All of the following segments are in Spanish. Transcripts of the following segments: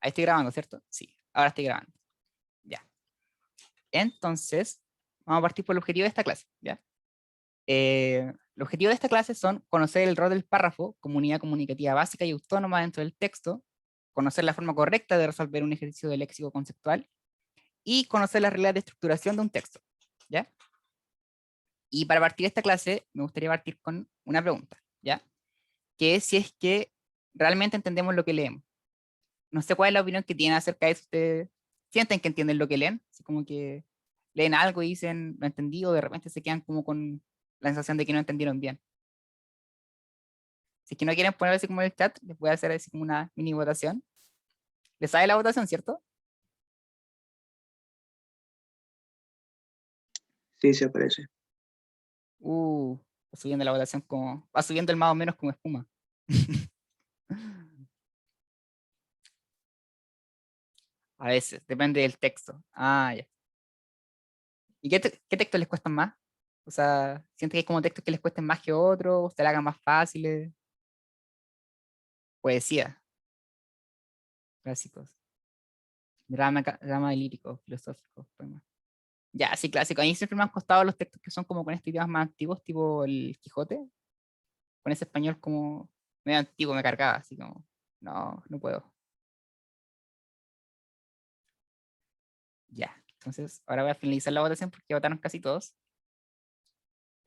Ahí estoy grabando, ¿cierto? Sí, ahora estoy grabando. Ya. Entonces, vamos a partir por el objetivo de esta clase, ¿ya? El objetivo de esta clase son conocer el rol del párrafo como unidad comunicativa básica y autónoma dentro del texto, conocer la forma correcta de resolver un ejercicio de léxico conceptual y conocer las reglas de estructuración de un texto, ¿ya? Y para partir esta clase, me gustaría partir con una pregunta, ¿ya? Que es si es que realmente entendemos lo que leemos. No sé cuál es la opinión que tienen acerca de eso. ¿Ustedes sienten que entienden lo que leen? Así como que leen algo y dicen, lo entendí, o de repente se quedan como con la sensación de que no entendieron bien. Si es que no quieren poner así como en el chat, les voy a hacer así como una mini votación. ¿Les sale la votación, cierto? Sí, se aparece. Va subiendo la votación como, va subiendo el más o menos como espuma. A veces, depende del texto. Ah, ya. ¿Y qué textos les cuestan más? O sea, ¿sienten que hay como textos que les cuesten más que otros? ¿O se le hagan más fáciles? Poesía, clásicos. Drama lírico, filosófico, poema. Ya, sí, clásico. A mí siempre me han costado los textos que son como con estos idiomas más antiguos, tipo el Quijote, con ese español como medio antiguo me cargaba, así como, no, no puedo. Ya, entonces ahora voy a finalizar la votación porque votaron casi todos.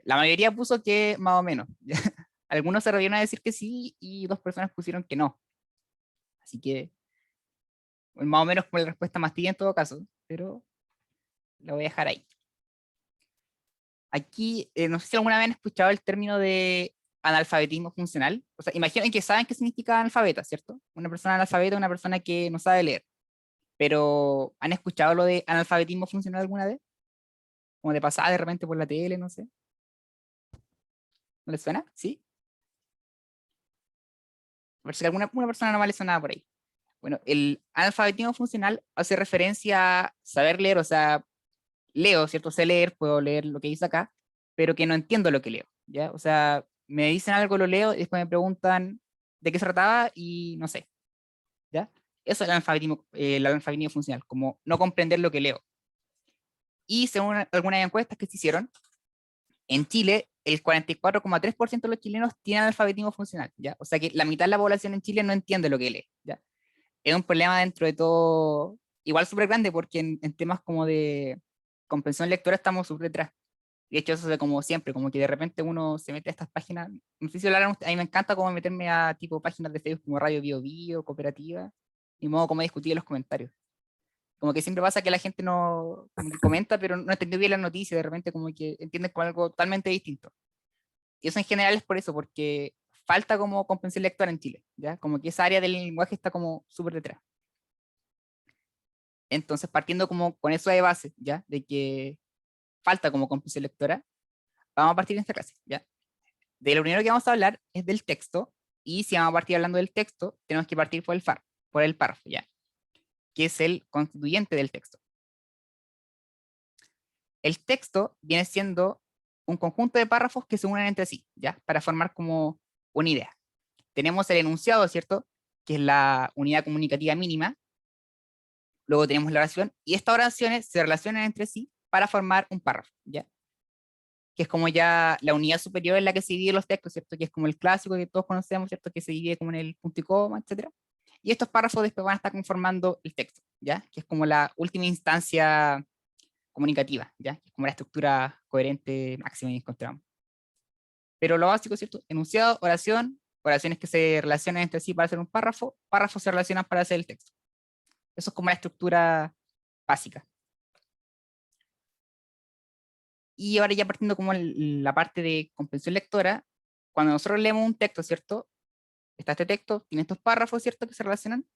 La mayoría puso que más o menos. Algunos se reunieron a decir que sí y dos personas pusieron que no. Así que más o menos como la respuesta más tibia en todo caso, pero la voy a dejar ahí. Aquí, no sé si alguna vez han escuchado el término de analfabetismo funcional. O sea, imaginen que saben qué significa analfabeta, ¿cierto? Una persona analfabeta es una persona que no sabe leer. Pero, ¿han escuchado lo de analfabetismo funcional alguna vez? Como de pasada de repente por la tele, no sé. ¿No les suena? ¿Sí? Por si alguna una persona no le suena por ahí. Bueno, el analfabetismo funcional hace referencia a saber leer, o sea, leo, ¿cierto? Sé leer, puedo leer lo que dice acá, pero que no entiendo lo que leo, ¿ya? O sea, me dicen algo, lo leo, y después me preguntan de qué se trataba y no sé, ¿ya? Eso es el analfabetismo funcional, como no comprender lo que leo. Y según algunas encuestas que se hicieron, en Chile, el 44,3% de los chilenos tienen analfabetismo funcional, ¿ya? O sea que la mitad de la población en Chile no entiende lo que lee, ¿ya? Es un problema dentro de todo, igual súper grande, porque en temas como de comprensión lectora estamos súper detrás. Y de hecho, eso es como siempre, como que de repente uno se mete a estas páginas. No sé si hablaron, a mí me encanta como meterme a tipo páginas de Facebook como Radio Bio Bio, Cooperativa, y modo como discutir en los comentarios. Como que siempre pasa que la gente no, como que comenta, pero no entendió bien la noticia, de repente como que entiende con algo totalmente distinto. Y eso en general es por eso, porque falta como comprensión lectora en Chile, ¿ya? Como que esa área del lenguaje está como súper detrás. Entonces, partiendo como con eso de base, ¿ya? De que falta como comprensión lectora, vamos a partir de esta clase, ¿ya? De lo primero que vamos a hablar es del texto, y si vamos a partir hablando del texto, tenemos que partir por el párrafo, ¿ya? Que es el constituyente del texto. El texto viene siendo un conjunto de párrafos que se unen entre sí, ¿ya? Para formar como una idea. Tenemos el enunciado, ¿cierto? Que es la unidad comunicativa mínima. Luego tenemos la oración, y estas oraciones se relacionan entre sí para formar un párrafo, ¿ya? Que es como ya la unidad superior en la que se dividen los textos, ¿cierto? Que es como el clásico que todos conocemos, ¿cierto? Que se divide como en el punto y coma, etcétera. Y estos párrafos después van a estar conformando el texto, ¿ya? Que es como la última instancia comunicativa, ¿ya? Que es como la estructura coherente máxima que encontramos. Pero lo básico, ¿cierto? Enunciado, oración, oraciones que se relacionan entre sí para hacer un párrafo, párrafos se relacionan para hacer el texto. Eso es como la estructura básica. Y ahora ya partiendo como la parte de comprensión lectora, cuando nosotros leemos un texto, ¿cierto? Está este texto, tiene estos párrafos, ¿cierto? Que se relacionan.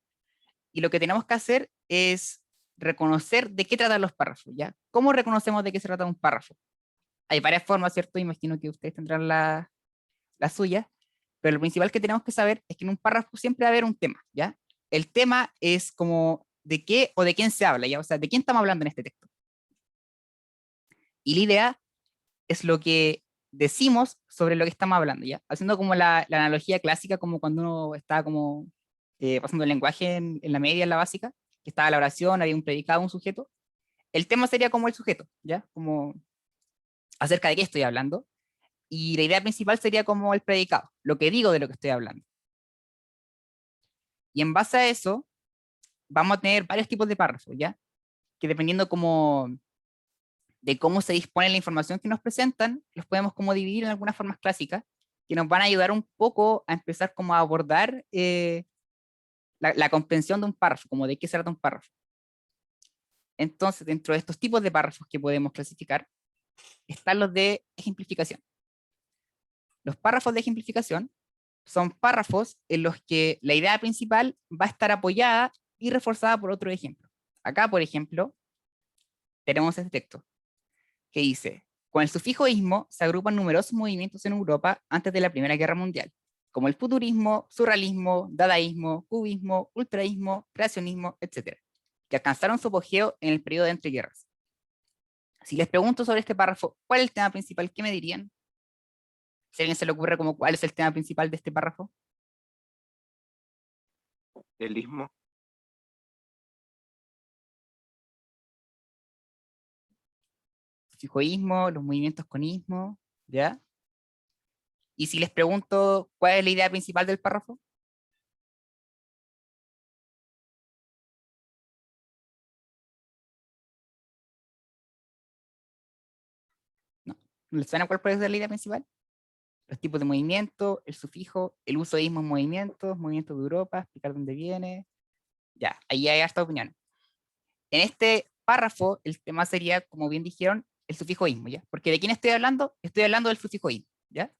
Y lo que tenemos que hacer es reconocer de qué tratan los párrafos, ¿ya? ¿Cómo reconocemos de qué se trata un párrafo? Hay varias formas, ¿cierto? Imagino que ustedes tendrán la suya, pero lo principal que tenemos que saber es que en un párrafo siempre va a haber un tema, ¿ya? El tema es como de qué o de quién se habla, ¿ya? O sea, de quién estamos hablando en este texto. Y la idea es lo que decimos sobre lo que estamos hablando, ¿ya? Haciendo como la analogía clásica, como cuando uno está como pasando el lenguaje en la media, en la básica, que estaba la oración, había un predicado, un sujeto. El tema sería como el sujeto, ¿ya? Como acerca de qué estoy hablando. Y la idea principal sería como el predicado, lo que digo de lo que estoy hablando. Y en base a eso, vamos a tener varios tipos de párrafos, ¿ya? Que dependiendo como de cómo se dispone la información que nos presentan, los podemos como dividir en algunas formas clásicas que nos van a ayudar un poco a empezar como a abordar la comprensión de un párrafo, como de qué se trata un párrafo. Entonces, dentro de estos tipos de párrafos que podemos clasificar, están los de ejemplificación. Los párrafos de ejemplificación son párrafos en los que la idea principal va a estar apoyada y reforzada por otro ejemplo. Acá, por ejemplo, tenemos este texto que dice: con el sufijo ismo se agrupan numerosos movimientos en Europa antes de la Primera Guerra Mundial, como el futurismo, surrealismo, dadaísmo, cubismo, ultraísmo, creacionismo, etc., que alcanzaron su apogeo en el periodo de entreguerras. Si les pregunto sobre este párrafo, ¿cuál es el tema principal? ¿Qué me dirían? Si a alguien se le ocurre como cuál es el tema principal de este párrafo. El istmo. Sufijoísmo, los movimientos con ismo, ¿ya? Y si les pregunto cuál es la idea principal del párrafo, no. ¿No les suena cuál puede ser la idea principal? Los tipos de movimiento, el sufijo, el uso de ismo en movimientos de Europa, explicar dónde viene. Ya, ahí hay harta opinión. En este párrafo, el tema sería, como bien dijeron, el sufijo ismo, ¿ya? Porque ¿de quién estoy hablando? Estoy hablando del sufijo ismo, ¿ya?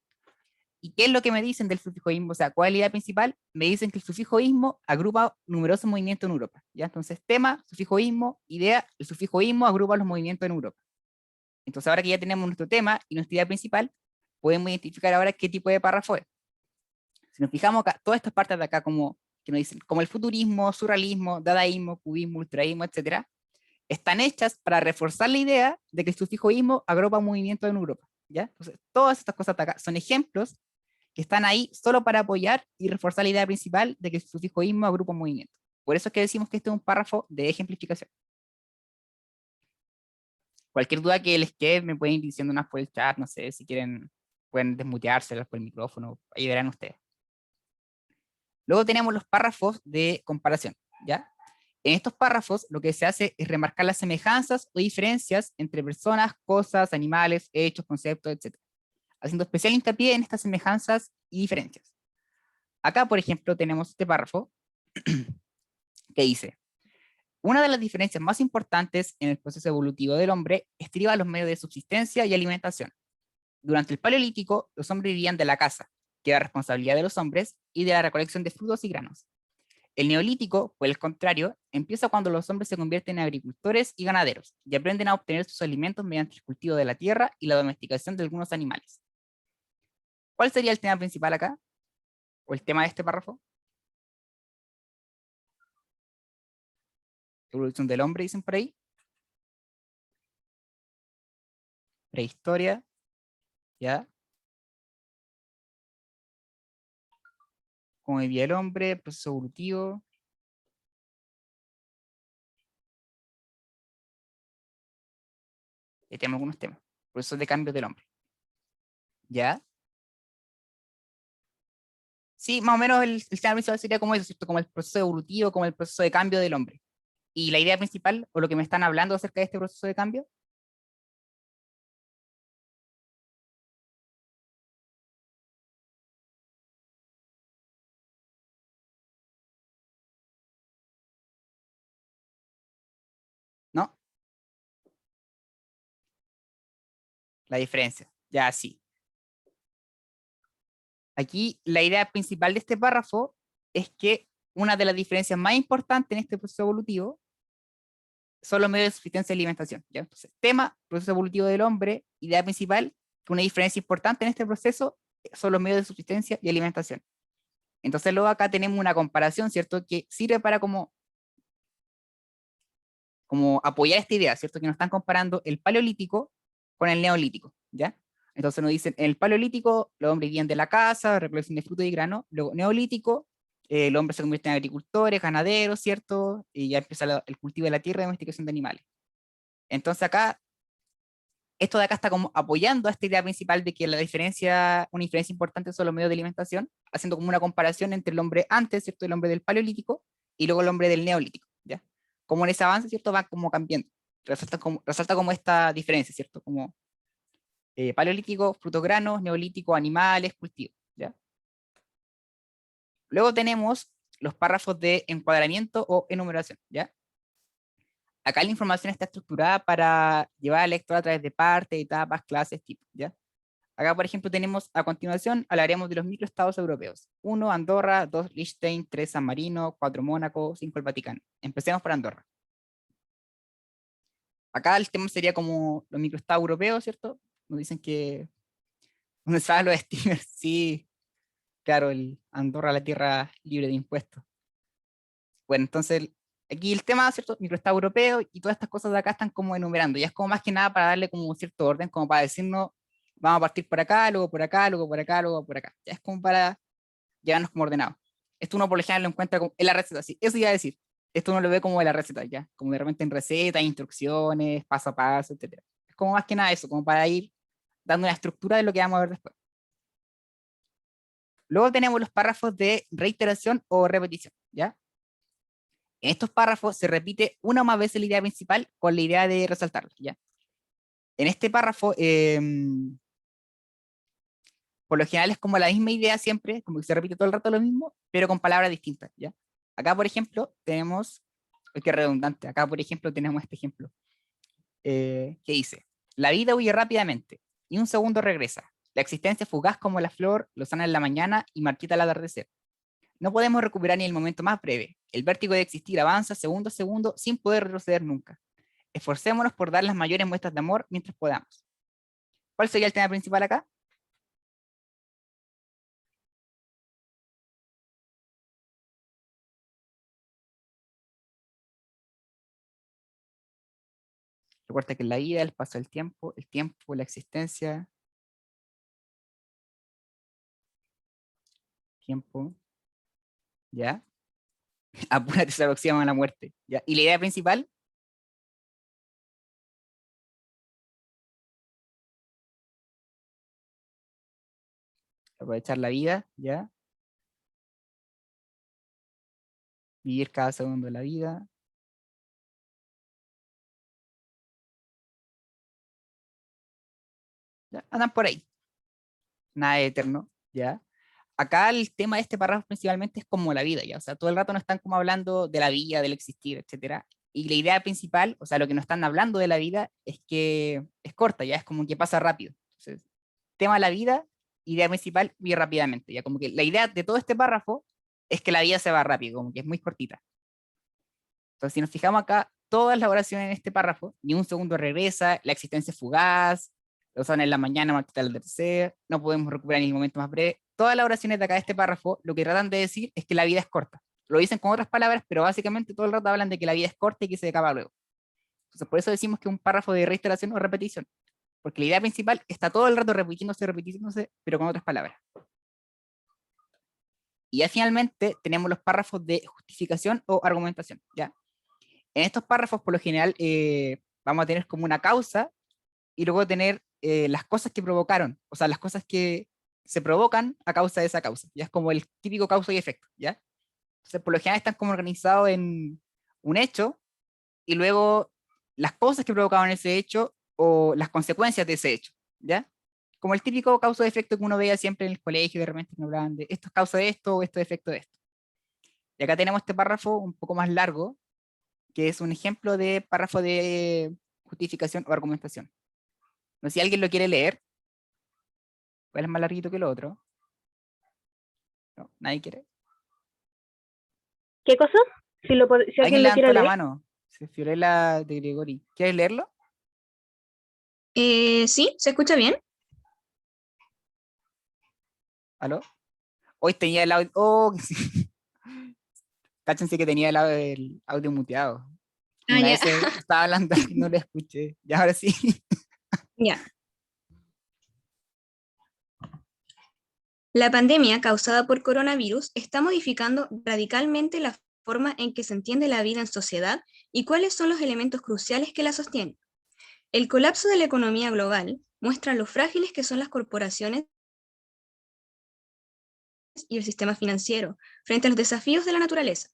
¿Y qué es lo que me dicen del sufijoísmo? O sea, ¿cuál es la idea principal? Me dicen que el sufijoísmo agrupa numerosos movimientos en Europa, ¿ya? Entonces, tema, sufijoísmo, idea, el sufijoísmo agrupa los movimientos en Europa. Entonces, ahora que ya tenemos nuestro tema y nuestra idea principal, podemos identificar ahora qué tipo de párrafo es. Si nos fijamos acá, todas estas partes de acá, como que nos dicen, como el futurismo, surrealismo, dadaísmo, cubismo, ultraísmo, etcétera, están hechas para reforzar la idea de que el sufijoísmo agrupa movimientos en Europa, ¿ya? Entonces, todas estas cosas de acá son ejemplos que están ahí solo para apoyar y reforzar la idea principal de que el sufijoísmo agrupa un movimiento. Por eso es que decimos que este es un párrafo de ejemplificación. Cualquier duda que les quede me pueden ir diciendo unas por el chat, no sé, si quieren pueden desmuteárselas por el micrófono, ahí verán ustedes. Luego tenemos los párrafos de comparación, ¿ya? En estos párrafos lo que se hace es remarcar las semejanzas o diferencias entre personas, cosas, animales, hechos, conceptos, etc., haciendo especial hincapié en estas semejanzas y diferencias. Acá, por ejemplo, tenemos este párrafo que dice: una de las diferencias más importantes en el proceso evolutivo del hombre estriba los medios de subsistencia y alimentación. Durante el Paleolítico, los hombres vivían de la caza, que era responsabilidad de los hombres, y de la recolección de frutos y granos. El Neolítico, por el contrario, empieza cuando los hombres se convierten en agricultores y ganaderos, y aprenden a obtener sus alimentos mediante el cultivo de la tierra y la domesticación de algunos animales. ¿Cuál sería el tema principal acá? ¿O el tema de este párrafo? Evolución del hombre, dicen por ahí. Prehistoria, ¿ya? Cómo vivía el hombre, proceso evolutivo. Y tenemos algunos temas. Procesos de cambio del hombre, ¿ya? Sí, más o menos el tema principal sería como eso, ¿cierto? Como el proceso evolutivo, como el proceso de cambio del hombre. Y la idea principal, o lo que me están hablando acerca de este proceso de cambio, ¿no? La diferencia, ya sí. Aquí la idea principal de este párrafo es que una de las diferencias más importantes en este proceso evolutivo son los medios de subsistencia y alimentación, ¿ya? Entonces, tema, proceso evolutivo del hombre, idea principal, que una diferencia importante en este proceso son los medios de subsistencia y alimentación. Entonces luego acá tenemos una comparación, ¿cierto? Que sirve para como apoyar esta idea, ¿cierto? Que nos están comparando el paleolítico con el neolítico, ¿ya? Entonces nos dicen, en el paleolítico los hombres vivían de la caza, recolección de frutos y grano, luego neolítico, el hombre se convierte en agricultores, ganaderos, ¿cierto? Y ya empieza el cultivo de la tierra y domesticación de animales. Entonces acá, esto de acá está como apoyando a esta idea principal de que una diferencia importante son los medios de alimentación, haciendo como una comparación entre el hombre antes, ¿cierto? El hombre del paleolítico y luego el hombre del neolítico, ¿ya? Como en ese avance, ¿cierto? Va como cambiando. Resalta como esta diferencia, ¿cierto? Como paleolítico, frutos, granos, neolítico, animales, cultivos, ¿ya? Luego tenemos los párrafos de encuadramiento o enumeración, ¿ya? Acá la información está estructurada para llevar al lector a través de partes, etapas, clases, tipos, ¿ya? Acá, por ejemplo, tenemos a continuación, hablaremos de los microestados europeos. 1, Andorra; 2, Liechtenstein; 3, San Marino; 4, Mónaco; 5, el Vaticano. Empecemos por Andorra. Acá el tema sería como los microestados europeos, ¿cierto? Nos dicen que donde estaban los steamers, sí, claro, el Andorra, la tierra libre de impuestos. Bueno, entonces aquí el tema, ¿cierto? Microestado europeo y todas estas cosas de acá están como enumerando. Ya es como más que nada para darle como un cierto orden, como para decirnos, vamos a partir por acá, luego por acá, luego por acá, luego por acá. Ya es como para llevarnos como ordenado. Esto uno por lo general lo encuentra como en la receta, sí. Eso iba a decir. Esto uno lo ve como en la receta, ya. Como de repente en recetas, instrucciones, paso a paso, etcétera. Es como más que nada eso, como para ir dando una estructura de lo que vamos a ver después. Luego tenemos los párrafos de reiteración o repetición, ¿ya? En estos párrafos se repite una o más veces la idea principal con la idea de resaltarla, ¿ya? En este párrafo, por lo general es como la misma idea siempre, como que se repite todo el rato lo mismo, pero con palabras distintas, ¿ya? Acá, por ejemplo, tenemos, que redundante, acá, por ejemplo, tenemos este ejemplo, que dice: la vida huye rápidamente, y un segundo regresa. La existencia fugaz como la flor, lozana en la mañana y marchita al atardecer. No podemos recuperar ni el momento más breve. El vértigo de existir avanza segundo a segundo sin poder retroceder nunca. Esforcémonos por dar las mayores muestras de amor mientras podamos. ¿Cuál sería el tema principal acá? Recuerda que la vida, el paso del el tiempo, la existencia, tiempo, ¿ya? Apúrate, se aproxima a la muerte, ¿ya? Y la idea principal, aprovechar la vida, ¿ya? Vivir cada segundo de la vida, ¿ya? Andan por ahí, nada de eterno, ¿ya? Acá el tema de este párrafo principalmente es como la vida, ¿ya? O sea, todo el rato no están como hablando de la vida, del existir, etcétera. Y la idea principal, o sea, lo que nos están hablando de la vida es que es corta, ya es como que pasa rápido. Entonces, tema de la vida, idea principal, muy rápidamente, ya como que la idea de todo este párrafo es que la vida se va rápido, como que es muy cortita. Entonces, si nos fijamos acá, todas las oraciones en este párrafo, ni un segundo regresa, la existencia es fugaz, lo son en la mañana, marchita al tercer, no podemos recuperar ni el momento más breve. Todas las oraciones de acá de este párrafo lo que tratan de decir es que la vida es corta. Lo dicen con otras palabras, pero básicamente todo el rato hablan de que la vida es corta y que se acaba luego. Entonces, por eso decimos que es un párrafo de reiteración o repetición, porque la idea principal está todo el rato repitiéndose, repitiéndose, pero con otras palabras. Y ya finalmente tenemos los párrafos de justificación o argumentación, ¿ya? En estos párrafos, por lo general, vamos a tener como una causa y luego tener las cosas que provocaron, o sea, las cosas que se provocan a causa de esa causa. Ya es como el típico causa y efecto, ¿ya? Entonces, por lo general están como organizados en un hecho y luego las cosas que provocaban ese hecho o las consecuencias de ese hecho, ¿ya? Como el típico causa y efecto que uno veía siempre en el colegio, de repente me hablaban de esto es causa de esto o esto es efecto de esto. Y acá tenemos este párrafo un poco más largo, que es un ejemplo de párrafo de justificación o argumentación. No sé si alguien lo quiere leer, ¿cuál es más larguito que el otro? No, nadie quiere. ¿Qué cosa? Si Alguien alguien lo levantó quiere la leer. mano. Fiorella de Gregori. ¿Quieres leerlo? Sí, ¿se escucha bien? ¿Aló? Hoy tenía el audio. Oh, sí. Cáchense que tenía el audio muteado. Ah, Una ya, vez estaba hablando y no lo escuché. Y ahora sí. ya. La pandemia causada por coronavirus está modificando radicalmente la forma en que se entiende la vida en sociedad y cuáles son los elementos cruciales que la sostienen. El colapso de la economía global muestra lo frágiles que son las corporaciones y el sistema financiero frente a los desafíos de la naturaleza.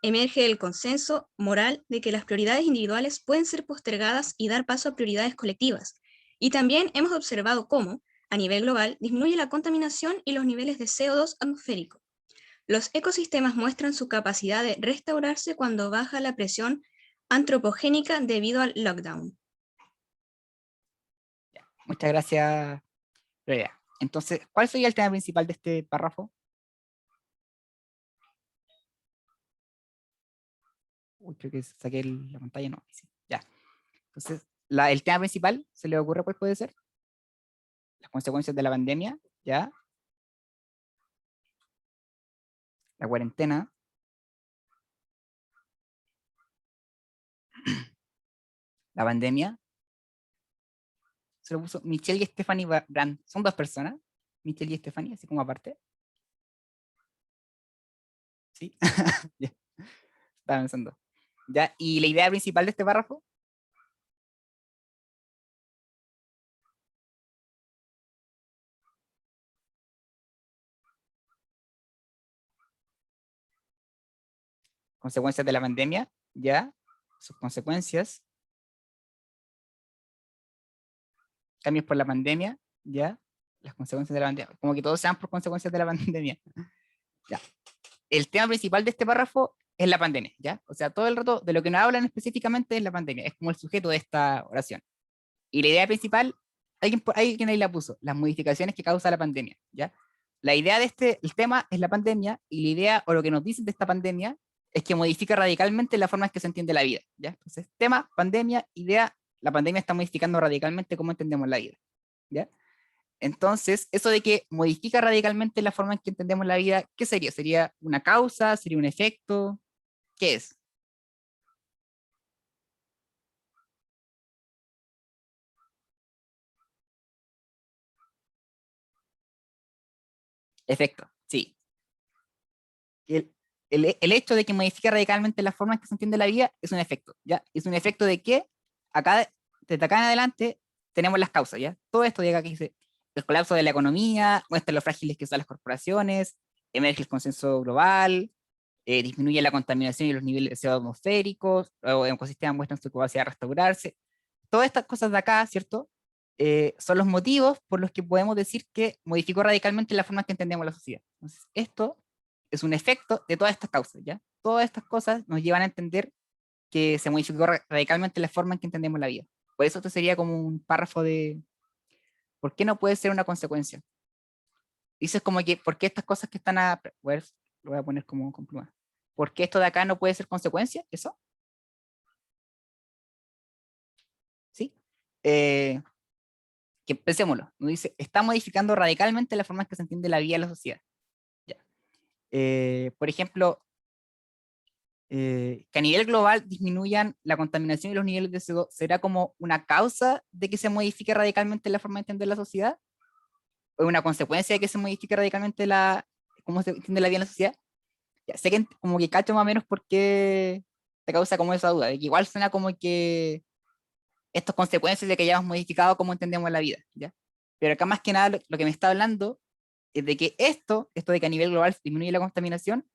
Emerge el consenso moral de que las prioridades individuales pueden ser postergadas y dar paso a prioridades colectivas. Y también hemos observado cómo, a nivel global, disminuye la contaminación y los niveles de CO2 atmosférico. Los ecosistemas muestran su capacidad de restaurarse cuando baja la presión antropogénica debido al lockdown. Muchas gracias, Lorea. Entonces, ¿cuál sería el tema principal de este párrafo? Uy, creo que saqué la pantalla, no. Sí, ya. Entonces, el tema principal, ¿se le ocurre cuál puede ser? Las consecuencias de la pandemia, ¿ya? La cuarentena, la pandemia. Se lo puso Michelle y Stephanie Brand. Son dos personas, Michelle y Stephanie, así como aparte. ¿Sí? Ya, estaba pensando. ¿Ya? Y la idea principal de este párrafo, consecuencias de la pandemia, ¿ya? Sus consecuencias, cambios por la pandemia, ¿ya? Las consecuencias de la pandemia, como que todos sean por consecuencias de la pandemia. ¿Ya? El tema principal de este párrafo es la pandemia, ¿ya? O sea, todo el rato de lo que nos hablan específicamente es la pandemia, es como el sujeto de esta oración. Y la idea principal, alguien ahí la puso, las modificaciones que causa la pandemia, ¿ya? La idea de el tema es la pandemia, y la idea, o lo que nos dicen de esta pandemia, es que modifica radicalmente la forma en que se entiende la vida, ¿ya? Entonces, tema, pandemia, idea, la pandemia está modificando radicalmente cómo entendemos la vida, ¿ya? Entonces, eso de que modifica radicalmente la forma en que entendemos la vida, ¿qué sería? ¿Sería una causa? ¿Sería un efecto? ¿Qué es? Efecto, sí. El, el hecho de que modifique radicalmente la forma en que se entiende la vida es un efecto, ¿ya? Es un efecto de que acá, desde acá en adelante, tenemos las causas, ¿ya? Todo esto de acá que dice, el colapso de la economía, muestra lo frágiles que son las corporaciones, emerge el consenso global, disminuye la contaminación y los niveles de CO2 atmosféricos, los ecosistemas muestran su capacidad de restaurarse. Todas estas cosas de acá, ¿cierto? Son los motivos por los que podemos decir que modificó radicalmente la forma en que entendemos la sociedad. Entonces, esto es un efecto de todas estas causas, ¿ya? Todas estas cosas nos llevan a entender que se modificó radicalmente la forma en que entendemos la vida. Por eso esto sería como un párrafo de ¿por qué no puede ser una consecuencia? Dices como que, ¿por qué estas cosas que están a... Pues, lo voy a poner como con pluma. ¿Por qué esto de acá no puede ser consecuencia? ¿Eso? ¿Sí? Eh, que pensémoslo. Nos dice, está modificando radicalmente la forma en que se entiende la vida en la sociedad. Ya. Por ejemplo, que a nivel global disminuyan la contaminación y los niveles de CO2, ¿será como una causa de que se modifique radicalmente la forma de entender la sociedad? ¿O una consecuencia de que se modifique radicalmente cómo se entiende la vida en la sociedad? Ya, sé que como que cacho más o menos por qué te causa como esa duda, de que igual suena como que estas consecuencias de que hayamos modificado cómo entendemos la vida, ¿ya? Pero acá más que nada lo que me está hablando es de que esto de que a nivel global disminuye la contaminación,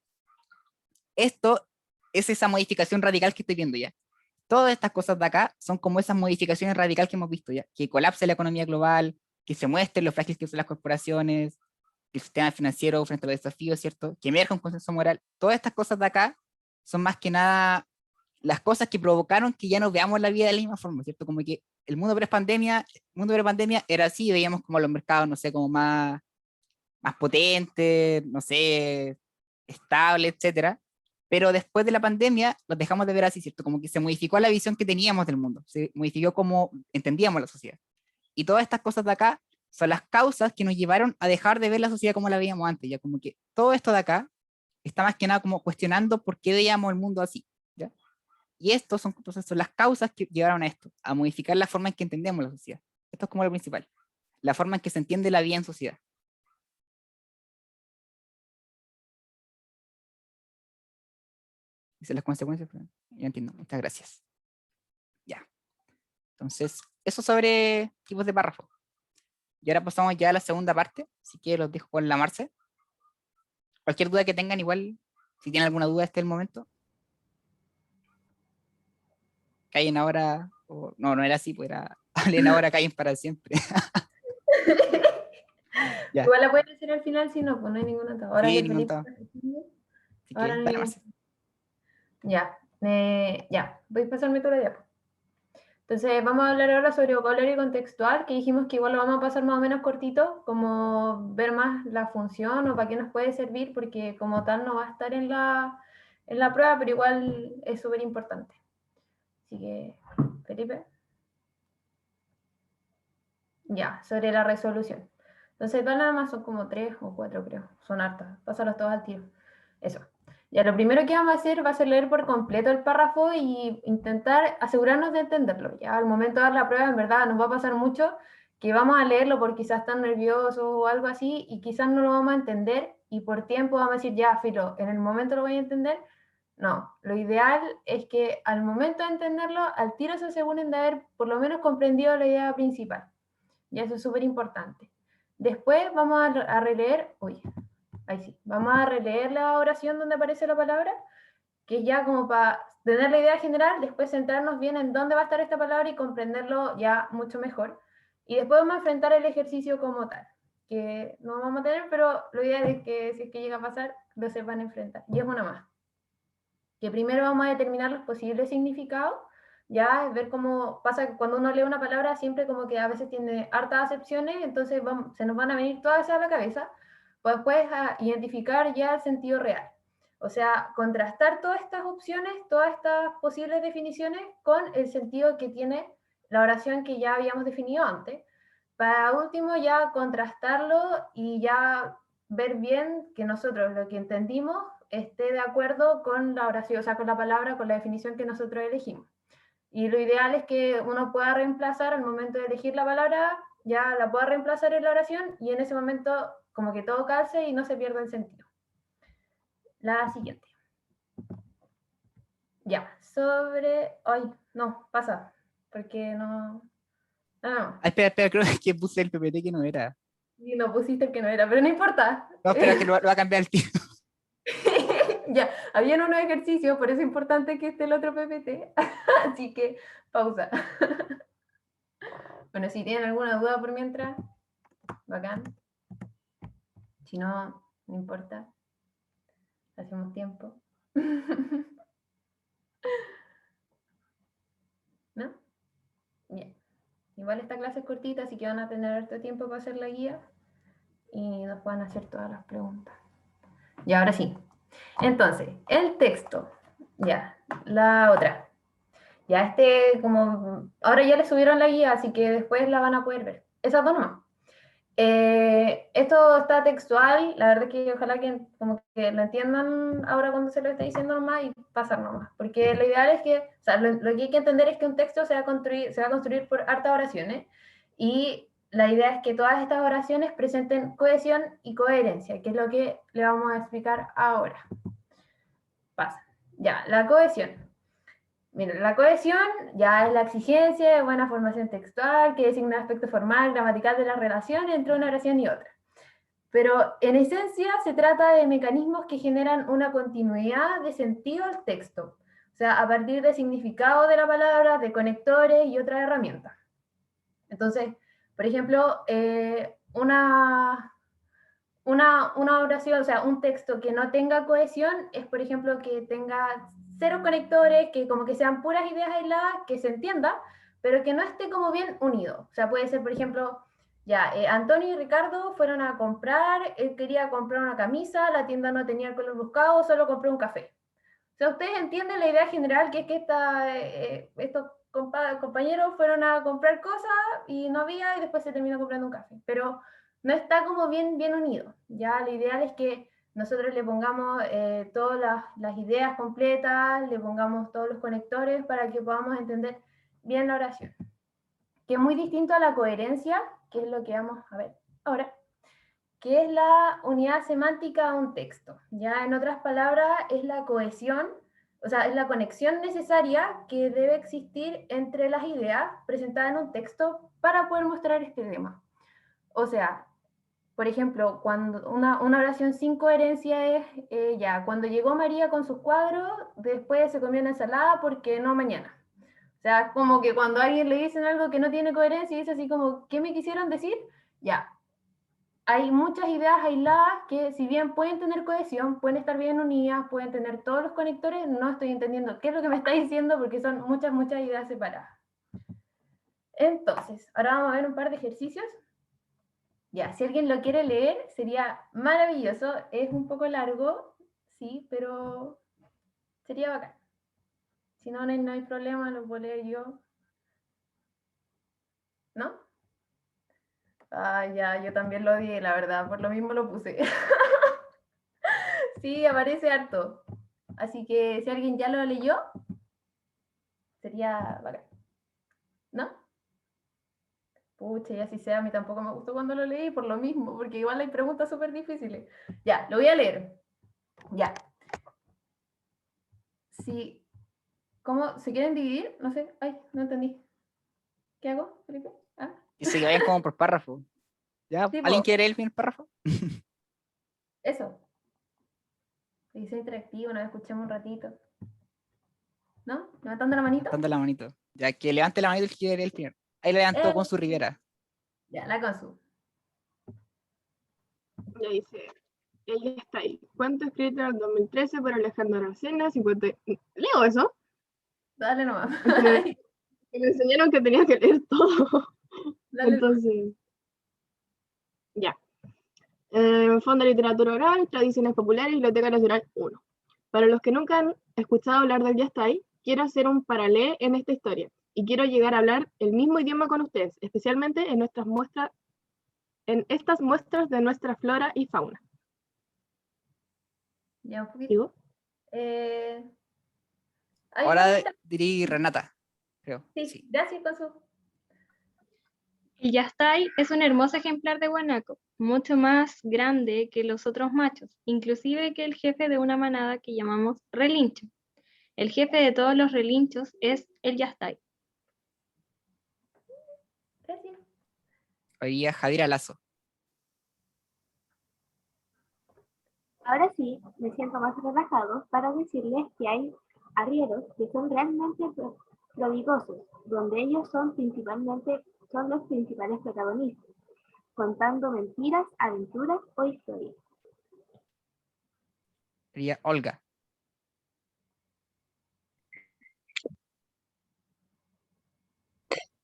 esto es esa modificación radical que estoy viendo ya. Todas estas cosas de acá son como esas modificaciones radicales que hemos visto ya, que colapse la economía global, que se muestren los frágiles que son las corporaciones, el sistema financiero frente a los desafíos, ¿cierto? Que emerja un consenso moral. Todas estas cosas de acá son más que nada las cosas que provocaron que ya no veamos la vida de la misma forma, ¿cierto? Como que el mundo pre-pandemia era así, veíamos como los mercados, no sé, como más potentes, no sé, estable, etcétera. Pero después de la pandemia los dejamos de ver así, ¿cierto? Como que se modificó la visión que teníamos del mundo, se modificó cómo entendíamos la sociedad. Y todas estas cosas de acá son las causas que nos llevaron a dejar de ver la sociedad como la veíamos antes, ya como que todo esto de acá está más que nada como cuestionando por qué veíamos el mundo así, ¿ya? Y estos son, entonces, son las causas que llevaron a esto, a modificar la forma en que entendemos la sociedad. Esto es como lo principal, la forma en que se entiende la vida en sociedad. Dice las consecuencias, pero yo entiendo. Muchas gracias. Ya. Entonces, eso sobre tipos de párrafo. Y ahora pasamos ya a la segunda parte, así que los dejo con la Marce. Cualquier duda que tengan, igual, si tienen alguna duda, este es el momento. Callen ahora, o no, no era así, pues era hablen ahora, callen para siempre. Ya, Igual la pueden hacer al final, si no, pues no hay ninguna tabla. Ahora sí, que ningún Felipe tema. está haciendo, Así ahora que, no hay dale, ningún. Marce. Ya, ya, voy a pasarme toda la diapo. Entonces, vamos a hablar ahora sobre vocabulario contextual, que dijimos que igual lo vamos a pasar más o menos cortito, como ver más la función o para qué nos puede servir, porque como tal no va a estar en la prueba, pero igual es súper importante. Así que, Felipe. Ya, sobre la resolución. Entonces, nada más son como 3 o 4, creo. Son hartas. Pásalos todos al tiro. Eso. Ya, lo primero que vamos a hacer va a ser leer por completo el párrafo y intentar asegurarnos de entenderlo. Ya, al momento de dar la prueba, en verdad, nos va a pasar mucho que vamos a leerlo porque quizás están nerviosos o algo así y quizás no lo vamos a entender y por tiempo vamos a decir, ya, filo, en el momento lo voy a entender. No, lo ideal es que al momento de entenderlo, al tiro se aseguren de haber por lo menos comprendido la idea principal. Y eso es súper importante. Después vamos a releer, ahí sí, vamos a releer la oración donde aparece la palabra, que es ya como para tener la idea general, después centrarnos bien en dónde va a estar esta palabra y comprenderlo ya mucho mejor. Y después vamos a enfrentar el ejercicio como tal, que no vamos a tener, pero lo ideal es que si es que llega a pasar, lo sepan enfrentar. Y es una más. Que primero vamos a determinar los posibles significados, ya es ver cómo pasa cuando uno lee una palabra, siempre como que a veces tiene hartas acepciones, entonces se nos van a venir todas esas a la cabeza, pues después a identificar ya el sentido real. O sea, contrastar todas estas opciones, todas estas posibles definiciones con el sentido que tiene la oración que ya habíamos definido antes. Para último, ya contrastarlo y ya ver bien que nosotros lo que entendimos esté de acuerdo con la oración, o sea, con la palabra, con la definición que nosotros elegimos. Y lo ideal es que uno pueda reemplazar al momento de elegir la palabra, ya la pueda reemplazar en la oración y en ese momento como que todo calce y no se pierda el sentido. La siguiente. Ya, sobre... Ay, no, pasa, porque no... No. Ah, espera, creo que puse el PPT que no era. Y no pusiste el que no era, pero no importa. No, espera, que lo va a cambiar el tío. Ya, habían unos ejercicios, por eso es importante que esté el otro PPT. Así que, pausa. Bueno, si tienen alguna duda por mientras, bacán. Si no, no importa. Hacemos tiempo. ¿No? Bien. Igual esta clase es cortita, así que van a tener harto tiempo para hacer la guía y nos pueden hacer todas las preguntas. Y ahora sí. Entonces, el texto. Ya, la otra. Ya como, ahora ya le subieron la guía, así que después la van a poder ver. Esas dos nomás. Esto está textual, la verdad es que ojalá que como que lo entiendan ahora cuando se lo esté diciendo nomás y pasar nomás, porque lo ideal es que, o sea, lo que hay que entender es que un texto se va a construir por hartas oraciones y la idea es que todas estas oraciones presenten cohesión y coherencia, que es lo que le vamos a explicar ahora. Pasa. Ya, la cohesión. Miren, la cohesión ya es la exigencia de buena formación textual que designa el aspecto formal, gramatical de la relación entre una oración y otra. Pero en esencia se trata de mecanismos que generan una continuidad de sentido al texto, o sea, a partir del significado de la palabra, de conectores y otras herramientas. Entonces, por ejemplo, una oración, o sea, un texto que no tenga cohesión es, por ejemplo, que tenga cero conectores, que como que sean puras ideas aisladas, que se entienda, pero que no esté como bien unido. O sea, puede ser, por ejemplo, ya, Antonio y Ricardo fueron a comprar, él quería comprar una camisa, la tienda no tenía el color buscado, solo compró un café. O sea, ustedes entienden la idea general, que es que estos compañeros fueron a comprar cosas y no había, y después se terminó comprando un café. Pero no está como bien unido. Ya lo ideal es que nosotros le pongamos todas las ideas completas, le pongamos todos los conectores para que podamos entender bien la oración. Que es muy distinto a la coherencia, que es lo que vamos a ver ahora, que es la unidad semántica de un texto. Ya en otras palabras, es la cohesión O sea, es la conexión necesaria que debe existir entre las ideas presentadas en un texto para poder mostrar este tema. O sea, por ejemplo, cuando una oración sin coherencia es, ya, cuando llegó María con sus cuadros, después se comió una ensalada porque no mañana. O sea, como que cuando a alguien le dicen algo que no tiene coherencia y dice así como, ¿qué me quisieron decir? Ya, hay muchas ideas aisladas que si bien pueden tener cohesión, pueden estar bien unidas, pueden tener todos los conectores, no estoy entendiendo qué es lo que me está diciendo porque son muchas ideas separadas. Entonces, ahora vamos a ver un par de ejercicios. Ya, si alguien lo quiere leer, sería maravilloso. Es un poco largo, sí, pero sería bacán. Si no, no hay problema, lo puedo leer yo. ¿No? Ah, ya, yo también lo odié, la verdad, por lo mismo lo puse. Sí, aparece harto. Así que si alguien ya lo leyó, sería bacán. ¿No? Pucha, y así sea, a mí tampoco me gustó cuando lo leí por lo mismo, porque igual hay preguntas súper difíciles. Ya, lo voy a leer. Ya. Si, ¿cómo se quieren dividir? No sé, ay, no entendí. ¿Qué hago, Felipe? ¿Ah? Dice que vayan como por párrafo. ¿Ya? Sí, ¿Alguien po, quiere leer el primer párrafo? eso. Dice interactivo, nos escuchemos un ratito. ¿No? Levantando la manito. Levantando la manito. Ya que levante la manito el que quiere leer el primero. Ahí levantó con su Rivera. Ya, la consu. Ya dice, ella está ahí. Cuento escrito en el 2013 por Alejandro Aracena, 50... ¿Leo eso? Dale nomás. Es que me enseñaron que tenía que leer todo. Dale nomás. Entonces, ya. Fondo de Literatura Oral, Tradiciones Populares, Biblioteca Nacional 1. Para los que nunca han escuchado hablar del Ya está ahí, quiero hacer un paralelo en esta historia y quiero llegar a hablar el mismo idioma con ustedes, especialmente en estas muestras de nuestra flora y fauna. Ya un poquito. ¿Digo? Ahí Ahora va. dirí Renata, creo. Sí, Sí. gracias, consu. El yastay es un hermoso ejemplar de guanaco, mucho más grande que los otros machos, inclusive que el jefe de una manada que llamamos relincho. El jefe de todos los relinchos es el yastay. Gracias. Hoy día Jadira Lazo. Ahora sí, me siento más relajado para decirles que hay arrieros que son realmente prodigosos, donde ellos son los principales protagonistas, contando mentiras, aventuras o historias. Sería Olga.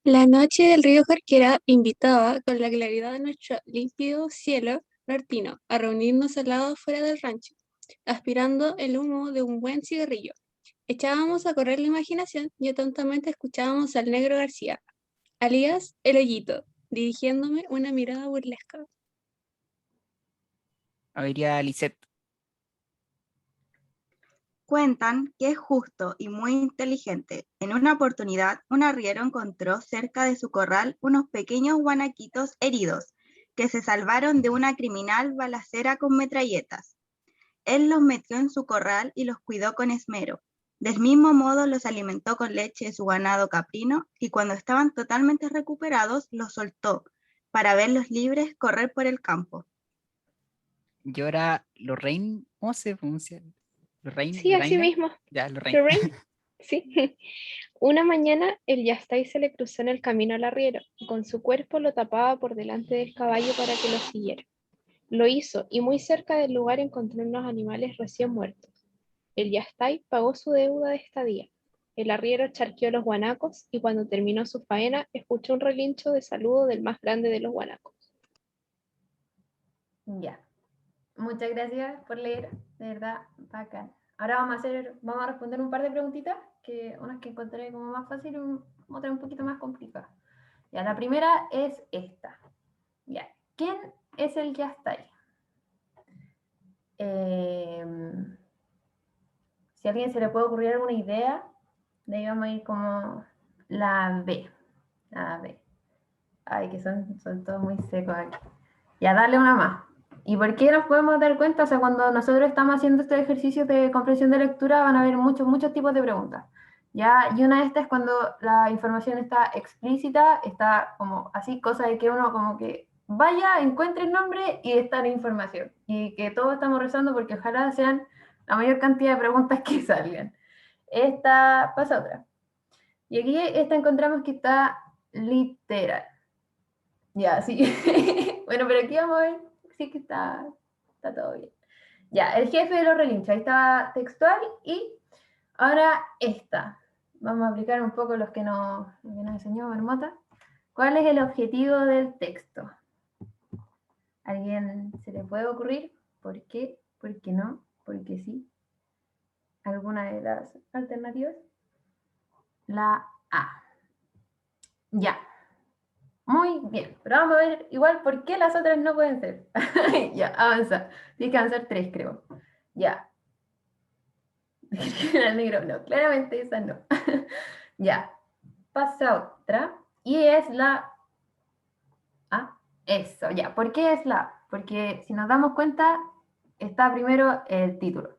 La noche del río Jorquera invitaba, con la claridad de nuestro límpido cielo nortino, a reunirnos al lado afuera del rancho, aspirando el humo de un buen cigarrillo. Echábamos a correr la imaginación y atentamente escuchábamos al negro García, alias El Hoyito, dirigiéndome una mirada burlesca. Habría Lisette. Cuentan que es justo y muy inteligente. En una oportunidad, un arriero encontró cerca de su corral unos pequeños guanaquitos heridos que se salvaron de una criminal balacera con metralletas. Él los metió en su corral y los cuidó con esmero. Del mismo modo los alimentó con leche de su ganado caprino y cuando estaban totalmente recuperados los soltó para verlos libres correr por el campo. Y ahora Lorraine. ¿Cómo se pronuncia? Lorraine. Sí, así Lorraine. mismo. Ya, Lorraine. Lorraine, sí. Una mañana el yastay se le cruzó en el camino al arriero y con su cuerpo lo tapaba por delante del caballo para que lo siguiera. Lo hizo y muy cerca del lugar encontró unos animales recién muertos. El yastay pagó su deuda de estadía. El arriero charqueó los guanacos y cuando terminó su faena escuchó un relincho de saludo del más grande de los guanacos. Ya. Muchas gracias por leer, de verdad, bacán. Ahora vamos a responder un par de preguntitas, que unas que encontré como más fácil y otras un poquito más complicadas. Ya, la primera es esta. Ya, ¿quién es el Yastay? Si a alguien se le puede ocurrir alguna idea, de ahí vamos a ir como la B. La B. Ay, que son todos muy secos aquí. Ya, dale una más. ¿Y por qué nos podemos dar cuenta? O sea, cuando nosotros estamos haciendo este ejercicio de comprensión de lectura van a haber muchos tipos de preguntas. ¿Ya? Y una de estas es cuando la información está explícita, está como así, cosa de que uno como que vaya, encuentre el nombre y está la información. Y que todos estamos rezando porque ojalá sean la mayor cantidad de preguntas que salgan. Esta pasa otra. Y aquí esta encontramos que está literal. Ya, sí. Bueno, pero aquí vamos a ver sí que está todo bien. Ya, el jefe de los relinchos, ahí está textual. Y ahora esta. Vamos a aplicar un poco lo que nos enseñó Marmota. ¿Cuál es el objetivo del texto? ¿Alguien se le puede ocurrir? ¿Por qué? ¿Por qué no? ¿Por qué sí? ¿Alguna de las alternativas? La A. Ya. Muy bien. Pero vamos a ver igual por qué las otras no pueden ser. Ya, avanza. Tienes que avanzar 3, creo. Ya. El negro, no. Claramente esa no. Ya. Pasa otra. Y es la A. Eso, ya. ¿Por qué es la A? Porque si nos damos cuenta, está primero el título.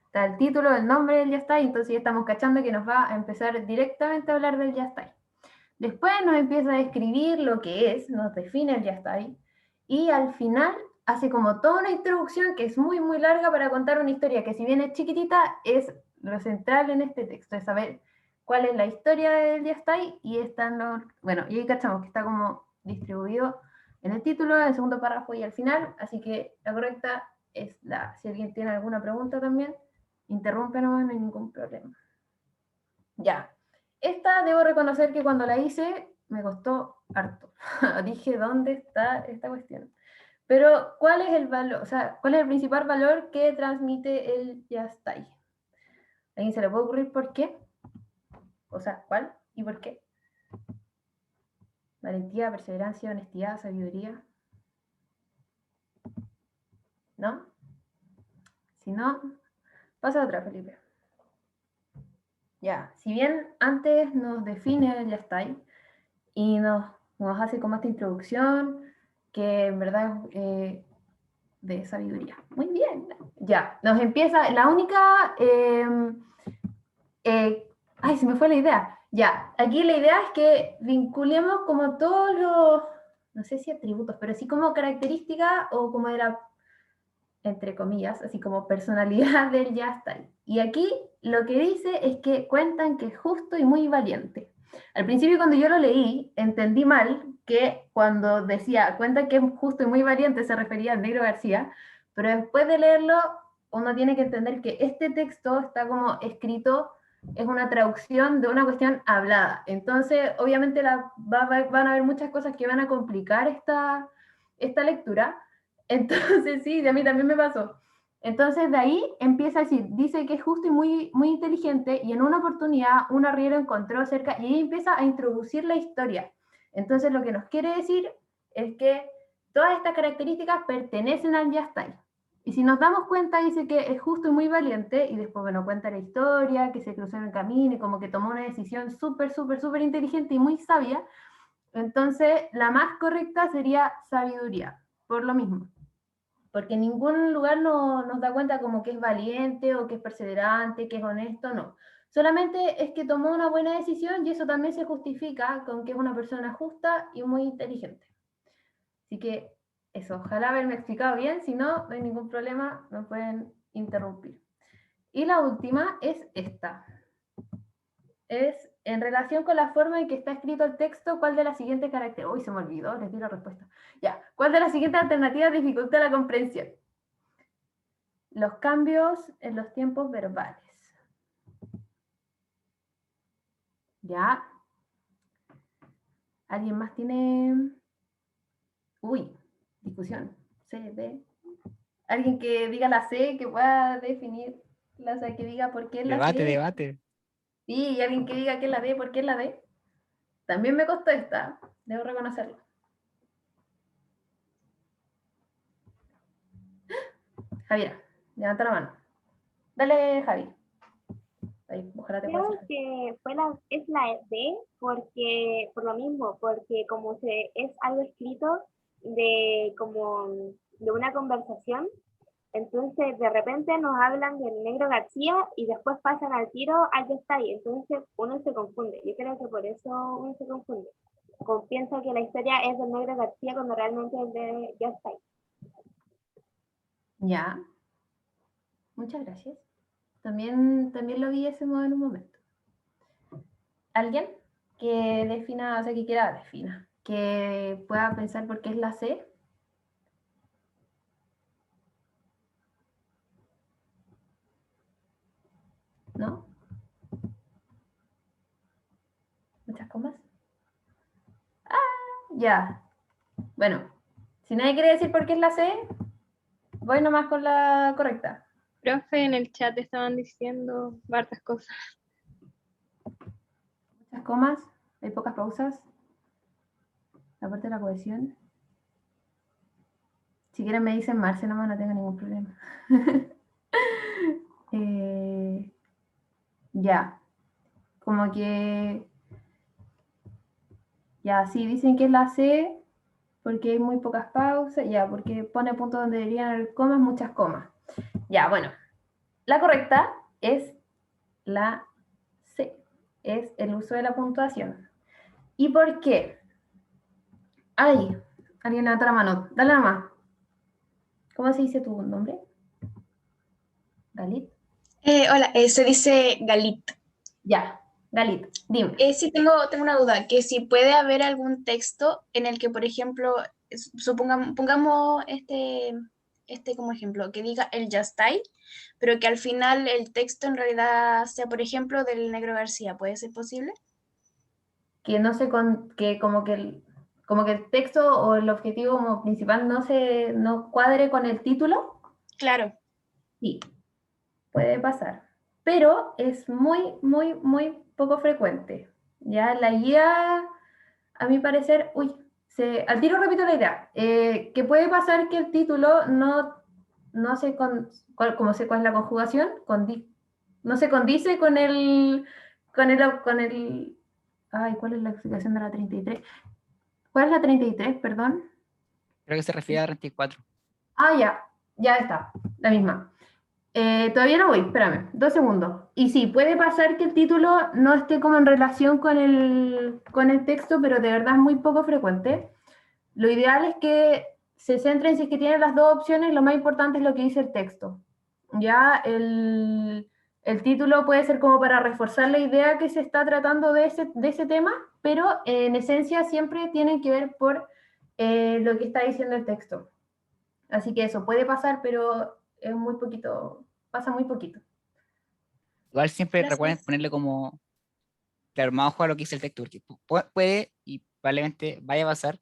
Está el título, el nombre del ya está, y entonces ya estamos cachando que nos va a empezar directamente a hablar del ya está. Después nos empieza a describir lo que es, nos define el ya está ahí, y al final hace como toda una introducción que es muy larga para contar una historia que si bien es chiquitita, es lo central en este texto, es saber cuál es la historia del ya está ahí, y bueno, y ahí cachamos que está como distribuido en el título, en el segundo párrafo y al final, así que la correcta es la, si alguien tiene alguna pregunta también, interrúmpenos, no hay ningún problema. Ya, esta debo reconocer que cuando la hice me costó harto. Dije, ¿dónde está esta cuestión? Pero, ¿cuál es el valor? O sea, ¿cuál es el principal valor que transmite el ya está ahí? ¿A alguien se le puede ocurrir por qué? O sea, ¿cuál y por qué? Valentía, perseverancia, honestidad, sabiduría. ¿No? Si no, pasa otra, Felipe. Ya, si bien antes nos define el ya está ahí y nos hace como esta introducción, que en verdad es de sabiduría. Muy bien. Ya, nos empieza, la única... ay, se me fue la idea. Ya, aquí la idea es que vinculemos como todos los, no sé si atributos, pero sí como características o como de la, entre comillas, así como personalidad del ya está. Y aquí lo que dice es que cuentan que es justo y muy valiente. Al principio cuando yo lo leí, entendí mal que cuando decía cuenta que es justo y muy valiente se refería al Negro García, pero después de leerlo uno tiene que entender que este texto está como escrito, es una traducción de una cuestión hablada. Entonces, obviamente van a haber muchas cosas que van a complicar esta lectura. Entonces, sí, a mí también me pasó. Entonces, de ahí empieza a decir, dice que es justo y muy inteligente, y en una oportunidad un arriero encontró cerca, y ahí empieza a introducir la historia. Entonces, lo que nos quiere decir es que todas estas características pertenecen al Yastai. Y si nos damos cuenta, dice que es justo y muy valiente, y después, bueno, cuenta la historia, que se cruzó en el camino, y como que tomó una decisión súper inteligente y muy sabia. Entonces, la más correcta sería sabiduría, por lo mismo. Porque en ningún lugar nos da cuenta como que es valiente o que es perseverante, que es honesto, no. Solamente es que tomó una buena decisión y eso también se justifica con que es una persona justa y muy inteligente. Así que eso, ojalá haberme explicado bien, si no, no hay ningún problema, me pueden interrumpir. Y la última es esta. Es en relación con la forma en que está escrito el texto, ¿cuál de las siguientes características? Uy, se me olvidó, les di la respuesta. Ya, ¿cuál de las siguientes alternativas dificulta la comprensión? Los cambios en los tiempos verbales. ¿Ya? ¿Alguien más tiene...? Uy, discusión. C, D. ¿Alguien que diga la C, que pueda definir la C, que diga por qué es la C? Debate. Sí, y alguien que diga que es la D, por qué es la D. También me costó esta, debo reconocerlo. Javier, levanta la mano. Dale, Javi. Ahí, ojalá te pueda Creo hacer. que es la D porque, por lo mismo, porque como es algo escrito de como de una conversación. Entonces, de repente nos hablan del Negro García y después pasan al tiro al Ya está ahí. Entonces, uno se confunde. Yo creo que por eso uno se confunde. Piensa que la historia es del Negro García cuando realmente es de Ya está ahí. Ya. Muchas gracias. También lo vi ese modo en un momento. ¿Alguien que defina, o sea, que quiera defina, que pueda pensar por qué es la C? ¿No? ¿Muchas comas? Ah, ya. Bueno, si nadie quiere decir por qué es la C, voy nomás con la correcta. Profe, en el chat estaban diciendo hartas cosas. Muchas comas, hay pocas pausas. La parte de la cohesión. Si quieren me dicen Marce nomás, no tengo ningún problema. Ya. Como que... Ya, sí, dicen que es la C porque hay muy pocas pausas. Ya, porque pone puntos donde deberían haber comas, muchas comas. Ya, bueno. La correcta es la C. Es el uso de la puntuación. ¿Y por qué? Ahí. Alguien levanta la mano. Dale nomás. ¿Cómo se dice tu nombre? ¿Galit? Hola, se dice Galit. Ya, Galit, dime. Sí, tengo una duda, que si puede haber algún texto en el que, por ejemplo, pongamos este como ejemplo, que diga el Yastay, pero que al final el texto en realidad sea, por ejemplo, del Negro García, ¿puede ser posible? Que no sé, que como que el texto o el objetivo como principal no cuadre con el título. Claro. Sí, puede pasar. Pero es muy, muy, muy poco frecuente. Ya la guía, a mi parecer, al tiro repito la idea, que puede pasar que el título no sé cómo sé cuál es la conjugación, no se condice con el, ay, ¿cuál es la explicación de la 33? ¿Cuál es la 33, perdón? Creo que se refiere a 34. Ah, ya está, la misma. Todavía no voy, espérame, 2 segundos. Y sí, puede pasar que el título no esté como en relación con el texto, pero de verdad es muy poco frecuente. Lo ideal es que se centren, si es que tienen las dos opciones, lo más importante es lo que dice el texto. Ya el título puede ser como para reforzar la idea que se está tratando de ese tema, pero en esencia siempre tienen que ver por lo que está diciendo el texto. Así que eso puede pasar, pero es muy poquito, pasa muy poquito. Igual siempre Gracias. recuerden ponerle como, claro, más ojo a lo que dice el texto, porque puede y probablemente vaya a pasar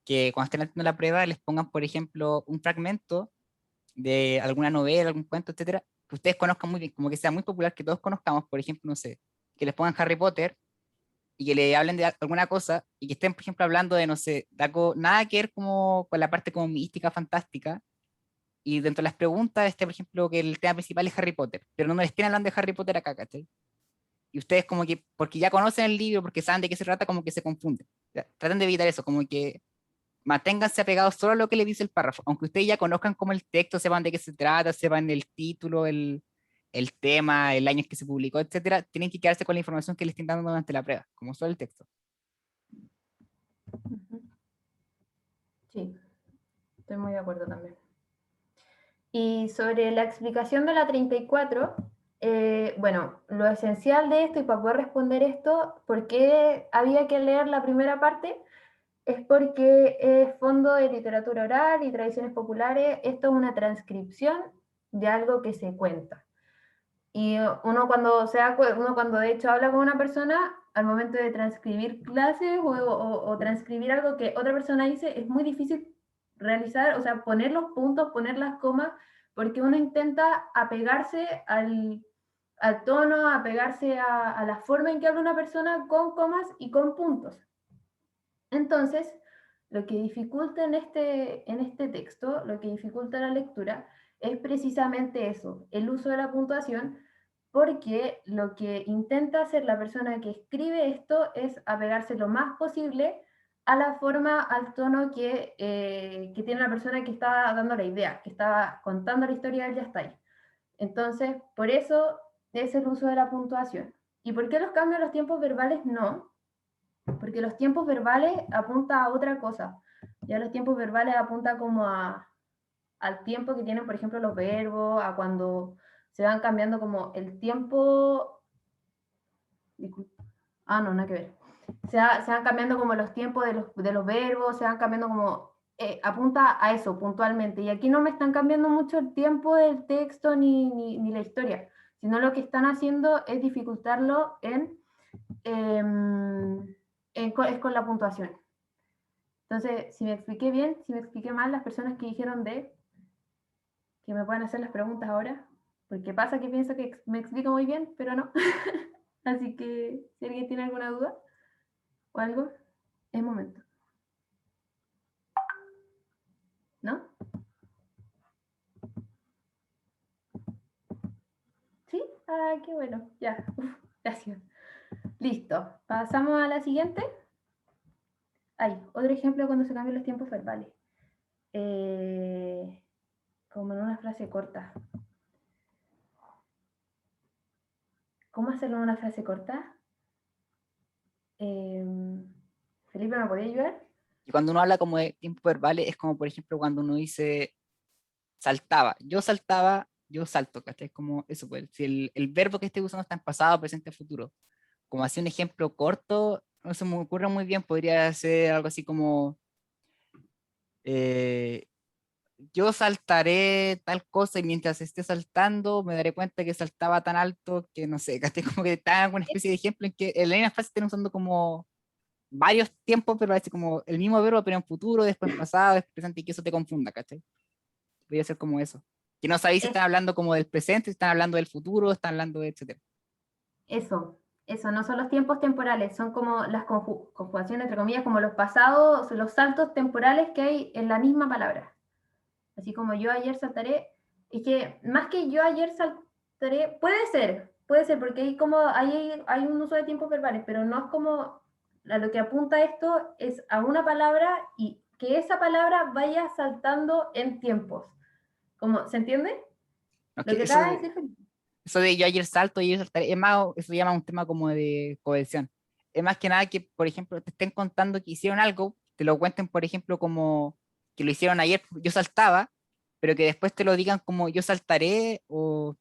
que cuando estén haciendo la prueba les pongan, por ejemplo, un fragmento de alguna novela, algún cuento, etcétera, que ustedes conozcan muy bien, como que sea muy popular, que todos conozcamos, por ejemplo, no sé, que les pongan Harry Potter y que le hablen de alguna cosa y que estén, por ejemplo, hablando de, no sé, de algo, nada que ver como con la parte como mística, fantástica, y dentro de las preguntas esté, por ejemplo, que el tema principal es Harry Potter, pero no me estén hablando de Harry Potter acá, ¿cachai? Y ustedes como que, porque ya conocen el libro, porque saben de qué se trata, como que se confunden. Ya, traten de evitar eso, como que manténganse apegados solo a lo que le dice el párrafo, aunque ustedes ya conozcan como el texto, sepan de qué se trata, sepan el título, el tema, el año en que se publicó, etcétera, tienen que quedarse con la información que les estén dando durante la prueba, como solo el texto. Sí, estoy muy de acuerdo también. Y sobre la explicación de la 34, bueno, lo esencial de esto, y para poder responder esto, ¿por qué había que leer la primera parte? Es porque es Fondo de Literatura Oral y Tradiciones Populares. Esto es una transcripción de algo que se cuenta. Y uno cuando de hecho habla con una persona, al momento de transcribir clases o transcribir algo que otra persona dice, es muy difícil realizar, o sea, poner los puntos, poner las comas, porque uno intenta apegarse al tono, apegarse a la forma en que habla una persona con comas y con puntos. Entonces, lo que dificulta en este texto, lo que dificulta la lectura, es precisamente eso, el uso de la puntuación, porque lo que intenta hacer la persona que escribe esto es apegarse lo más posible a la forma, al tono que tiene la persona que está dando la idea, que está contando la historia del ya está ahí. Entonces, por eso es el uso de la puntuación. ¿Y por qué los cambios en los tiempos verbales no? Porque los tiempos verbales apuntan a otra cosa. Ya los tiempos verbales apuntan como al tiempo que tienen, por ejemplo, los verbos, a cuando se van cambiando como el tiempo... Ah, no, nada que ver. Se van cambiando como los tiempos de los verbos, se van cambiando como... apunta a eso puntualmente. Y aquí no me están cambiando mucho el tiempo del texto ni la historia, sino lo que están haciendo es dificultarlo es con la puntuación. Entonces, si me expliqué bien, si me expliqué mal, las personas que dijeron que me pueden hacer las preguntas ahora, porque pasa que pienso que me explico muy bien, pero no. Así que si alguien tiene alguna duda o algo, es momento. ¿No? ¿Sí? Ah, qué bueno. Ya. Uf, gracias. Listo. Pasamos a la siguiente. Hay otro ejemplo cuando se cambian los tiempos verbales. Como en una frase corta. ¿Cómo hacerlo en una frase corta? Felipe, ¿me podía ayudar? Y cuando uno habla como de tiempos verbales, es como, por ejemplo, cuando uno dice saltaba, yo salto, ¿cachai? Como eso, pues, si el verbo que esté usando está en pasado, presente, futuro. Como así un ejemplo corto, no se me ocurre muy bien, podría ser algo así como, eh, yo saltaré tal cosa y mientras esté saltando me daré cuenta que saltaba tan alto que no sé, ¿cachai? Como que está alguna especie de ejemplo en que en la misma frase estén usando como varios tiempos, pero así como el mismo verbo, pero en futuro, después en pasado, después presente, y que eso te confunda, ¿cachai? Podría ser como eso. Que no sabéis si Es están hablando como del presente, si están hablando del futuro, están hablando de etcétera. eso, no son los tiempos temporales, son como las conjugaciones, entre comillas, como los pasados, los saltos temporales que hay en la misma palabra. Así como yo ayer saltaré, es que más que yo ayer saltaré, puede ser, porque hay un uso de tiempos verbales, pero no es como, a lo que apunta esto es a una palabra y que esa palabra vaya saltando en tiempos. Como, ¿se entiende? No, Lo que que acaba de decir Felipe. eso de yo ayer salto y yo saltaré, es más, eso llama un tema como de cohesión. Es más que nada que, por ejemplo, te estén contando que hicieron algo, te lo cuenten, por ejemplo, como que lo hicieron ayer, yo saltaba, pero que después te lo digan como yo saltaré o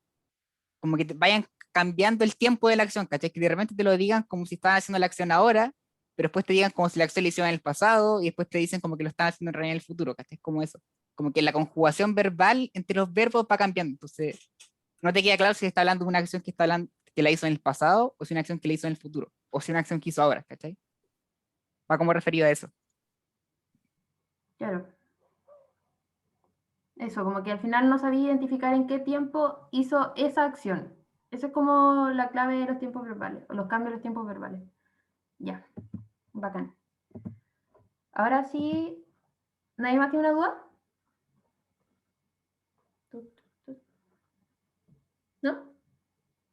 como que te vayan cambiando el tiempo de la acción, ¿cachai? Que de repente te lo digan como si estaban haciendo la acción ahora, pero después te digan como si la acción la hicieron en el pasado y después te dicen como que lo están haciendo en realidad en el futuro, ¿cachai? Como eso. Como que la conjugación verbal entre los verbos va cambiando. Entonces, no te queda claro si está hablando de una acción que está hablando, que la hizo en el pasado o si una acción que la hizo en el futuro, o si una acción que hizo ahora, ¿cachai? Va como referido a eso. Claro. Eso, como que al final no sabía identificar en qué tiempo hizo esa acción. Esa es como la clave de los tiempos verbales, o los cambios de los tiempos verbales. Ya, bacán. Ahora sí, ¿nadie más tiene una duda? ¿No?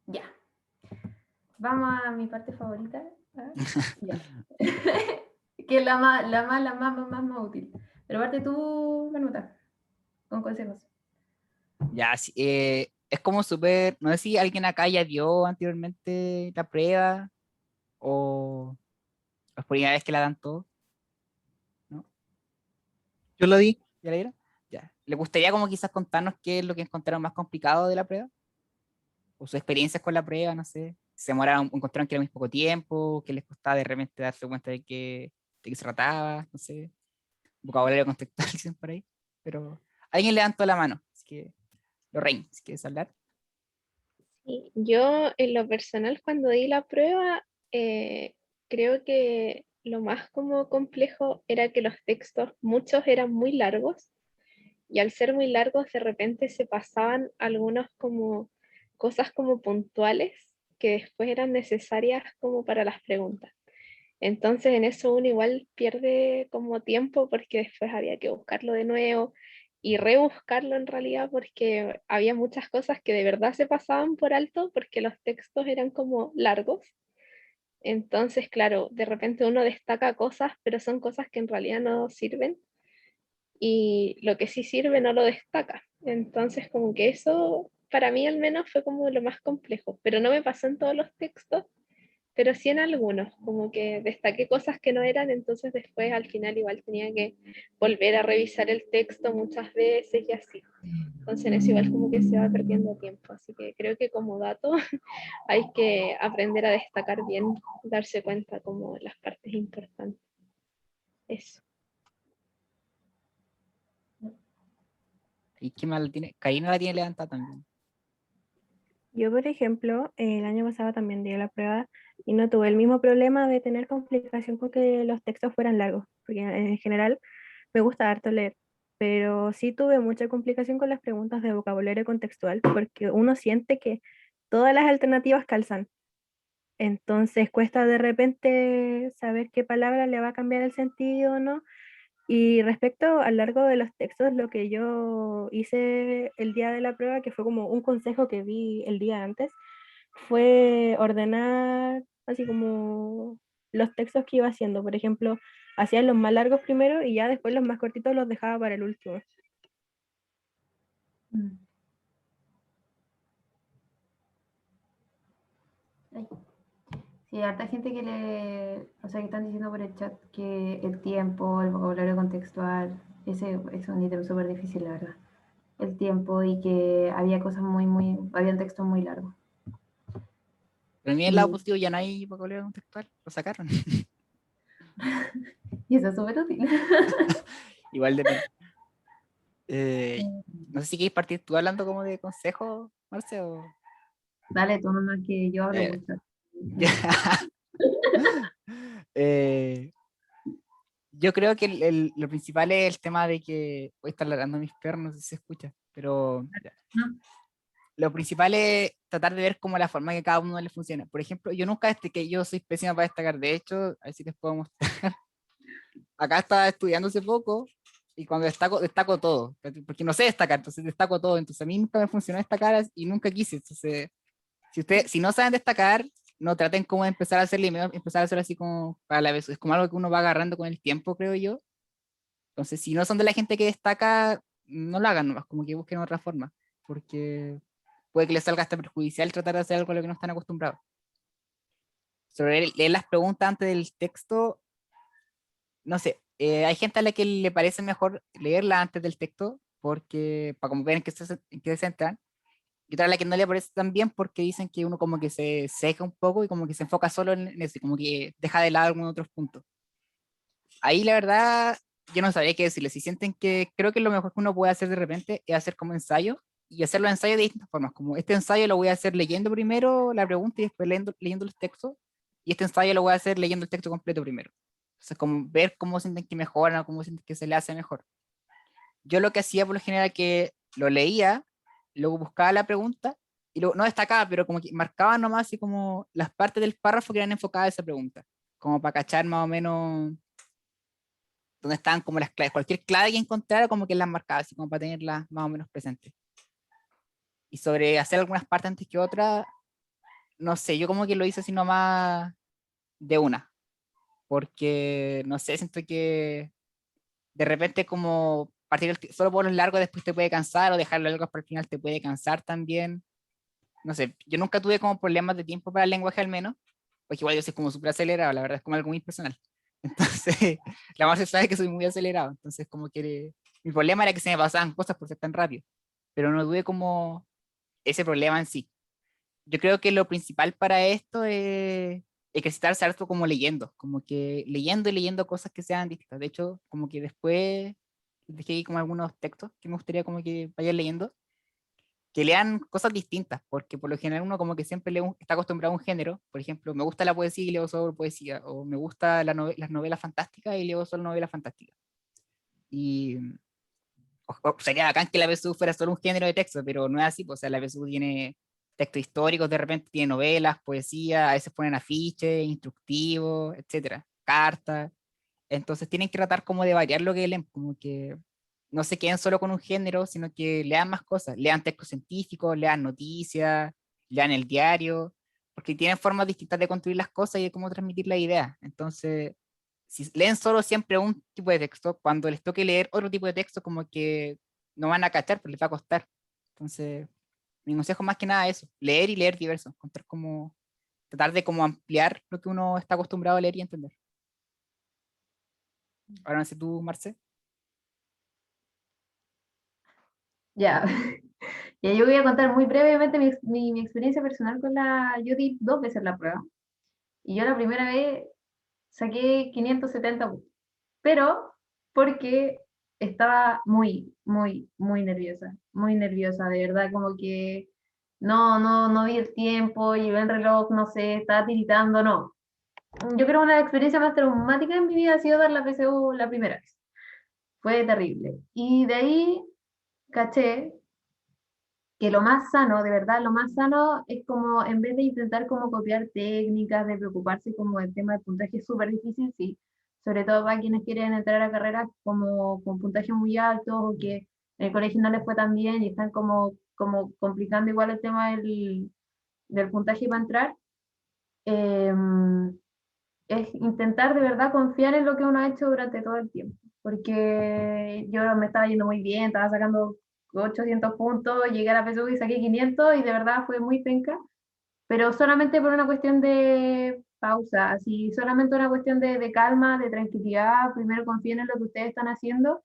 Ya. Vamos a mi parte favorita. Ya. Que es la más útil. Pero parte tú, Manuta, con consejos. Ya, sí, es como súper, no sé si alguien acá ya vio anteriormente la prueba o es primera vez que la dan todo, ¿no? Yo lo di. ¿Ya la vieron? Ya. ¿Le gustaría como quizás contarnos qué es lo que encontraron más complicado de la prueba? O sus experiencias con la prueba, no sé. ¿Se demoraron, encontraron que era muy poco tiempo? ¿Qué les costaba de repente darse cuenta de que se trataba? No sé. Vocabulario contextual, dicen por ahí. Pero alguien levantó la mano. Así que, Lorraine, si quieres hablar. Sí, yo en lo personal cuando di la prueba, creo que lo más como complejo era que los textos, muchos eran muy largos y al ser muy largos de repente se pasaban algunas como cosas como puntuales que después eran necesarias como para las preguntas. Entonces en eso uno igual pierde como tiempo porque después había que buscarlo de nuevo y rebuscarlo en realidad porque había muchas cosas que de verdad se pasaban por alto porque los textos eran como largos Entonces, claro, de repente uno destaca cosas, pero son cosas que en realidad no sirven y lo que sí sirve no lo destaca. Entonces, como que eso para mí al menos fue como lo más complejo, pero no me pasó en todos los textos, pero sí en algunos, como que destaqué cosas que no eran, entonces después al final igual tenía que volver a revisar el texto muchas veces y así. Entonces en eso igual como que se va perdiendo tiempo, así que creo que como dato hay que aprender a destacar bien, darse cuenta como las partes importantes. Eso. ¿Y qué mal tiene? Karina la tiene levantada también. Yo, por ejemplo, el año pasado también di la prueba y no tuve el mismo problema de tener complicación con que los textos fueran largos, porque en general me gusta harto leer, pero sí tuve mucha complicación con las preguntas de vocabulario contextual, porque uno siente que todas las alternativas calzan. Entonces cuesta de repente saber qué palabra le va a cambiar el sentido o no. Y respecto al largo de los textos, lo que yo hice el día de la prueba, que fue como un consejo que vi el día antes, fue ordenar así como los textos que iba haciendo. Por ejemplo, hacía los más largos primero y ya después los más cortitos los dejaba para el último. Mm. Ay. Sí, harta gente que o sea, que están diciendo por el chat que el tiempo, el vocabulario contextual, ese es un ítem súper difícil, la verdad. El tiempo y que había cosas había un texto muy largo. Pero a mí en el lado positivo ya no hay vocabulario contextual, lo sacaron. Y eso es súper útil. Igual depende. No sé si quieres partir tú hablando como de consejos, Marce, o... Dale, tú nomás que yo hablo mucho. Yo creo que lo principal es el tema de que voy a estar ladrando a mis perros, no sé si se escucha, pero ya. Lo principal es tratar de ver cómo la forma que cada uno le funciona. Por ejemplo, yo nunca, que yo soy pésima para destacar, de hecho, a ver si les puedo mostrar. Acá estaba estudiando hace poco y cuando destaco todo, porque no sé destacar, entonces destaco todo, entonces a mí nunca me funcionó destacar y nunca quise, entonces si no saben destacar, no traten como de empezar a hacerlo y empezar a hacerlo así como para la vez, es como algo que uno va agarrando con el tiempo, creo yo. Entonces, si no son de la gente que destaca, no lo hagan nomás, como que busquen otra forma, porque puede que les salga hasta perjudicial tratar de hacer algo a lo que no están acostumbrados. Sobre leer las preguntas antes del texto, no sé, hay gente a la que le parece mejor leerla antes del texto, porque para como ver en qué se centran, y otra a la que no le parece tan bien porque dicen que uno como que se seca un poco y como que se enfoca solo en eso, como que deja de lado algunos otros puntos. Ahí la verdad, yo no sabría qué decirles. Si sienten que creo que lo mejor que uno puede hacer de repente es hacer como ensayo y hacer los ensayos de distintas formas. Como este ensayo lo voy a hacer leyendo primero la pregunta y después leyendo los textos. Y este ensayo lo voy a hacer leyendo el texto completo primero. Entonces, como ver cómo sienten que mejoran o cómo sienten que se le hace mejor. Yo lo que hacía por lo general es que lo leía, luego buscaba la pregunta y luego no destacaba, pero como que marcaba nomás así como las partes del párrafo que eran enfocadas a esa pregunta. Como para cachar más o menos donde estaban como las claves, cualquier clave que encontrara como que las marcaba, así como para tenerlas más o menos presentes. Y sobre hacer algunas partes antes que otras, no sé, yo como que lo hice así nomás de una, porque no sé, siento que de repente como partir solo por los largos después te puede cansar o dejarlo largo para el final te puede cansar también. No sé, yo nunca tuve como problemas de tiempo para el lenguaje al menos, porque igual yo soy como súper acelerado, la verdad es como algo muy personal. Entonces, la Marce sabe que soy muy acelerado, entonces como que mi problema era que se me pasaban cosas por ser tan rápido, pero no tuve como ese problema en sí. Yo creo que lo principal para esto es ejercitarse harto como leyendo, como que leyendo y leyendo cosas que sean distintas. De hecho, como que después dejé ahí como algunos textos que me gustaría como que vayan leyendo, que lean cosas distintas, porque por lo general uno como que siempre está acostumbrado a un género. Por ejemplo, me gusta la poesía y leo solo poesía, o me gusta las novelas fantásticas y leo solo novelas fantásticas. Y sería bacán que la BSU fuera solo un género de texto, pero no es así, pues, o sea, la BSU tiene textos históricos, de repente tiene novelas, poesía, a veces ponen afiches, instructivos, etcétera, cartas. Entonces tienen que tratar como de variar lo que leen, como que no se queden solo con un género, sino que lean más cosas, lean textos científicos, lean noticias, lean el diario, porque tienen formas distintas de construir las cosas y de cómo transmitir la idea. Entonces, si leen solo siempre un tipo de texto, cuando les toque leer otro tipo de texto, como que no van a cachar, pero les va a costar. Entonces, mi consejo más que nada es eso, leer y leer diverso, encontrar como, tratar de como ampliar lo que uno está acostumbrado a leer y entender. Ahora no sé tú, Marce. Ya. Ya, yo voy a contar muy brevemente mi experiencia personal con la... Yo di 2 veces la prueba. Y yo la primera vez saqué 570 puntos. Pero porque estaba muy, muy, muy nerviosa. Muy nerviosa, de verdad, como que no vi el tiempo, llevé el reloj, no sé, estaba tiritando, no. Yo creo que una experiencia más traumática en mi vida ha sido dar la PSU la primera vez. Fue terrible. Y de ahí caché que lo más sano, de verdad, lo más sano es como, en vez de intentar como copiar técnicas, de preocuparse como el tema del puntaje es súper difícil, sí, sobre todo para quienes quieren entrar a carreras como con puntajes muy altos o que en el colegio no les fue tan bien y están como complicando igual el tema del puntaje para entrar, eh, es intentar de verdad confiar en lo que uno ha hecho durante todo el tiempo. Porque yo me estaba yendo muy bien, estaba sacando 800 puntos, llegué a la PSU y saqué 500 y de verdad fue muy penca, pero solamente por una cuestión de pausa, así, solamente una cuestión de calma, de tranquilidad, primero confíen en lo que ustedes están haciendo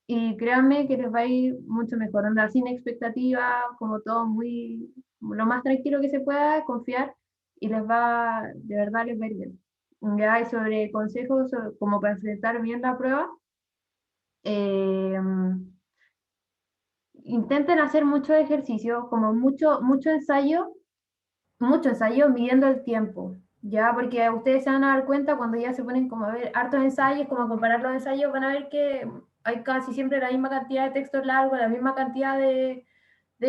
y créanme que les va a ir mucho mejor, andar sin expectativa, como todo muy, lo más tranquilo que se pueda, confiar y les va, de verdad les va a ir bien. Ya hay sobre consejos como para enfrentar bien la prueba. Eh, Intenten hacer mucho ejercicio, como mucho ensayo midiendo el tiempo, ya, porque ustedes se van a dar cuenta cuando ya se ponen como a ver hartos ensayos, como a comparar los ensayos, van a ver que hay casi siempre la misma cantidad de textos largos, la misma cantidad de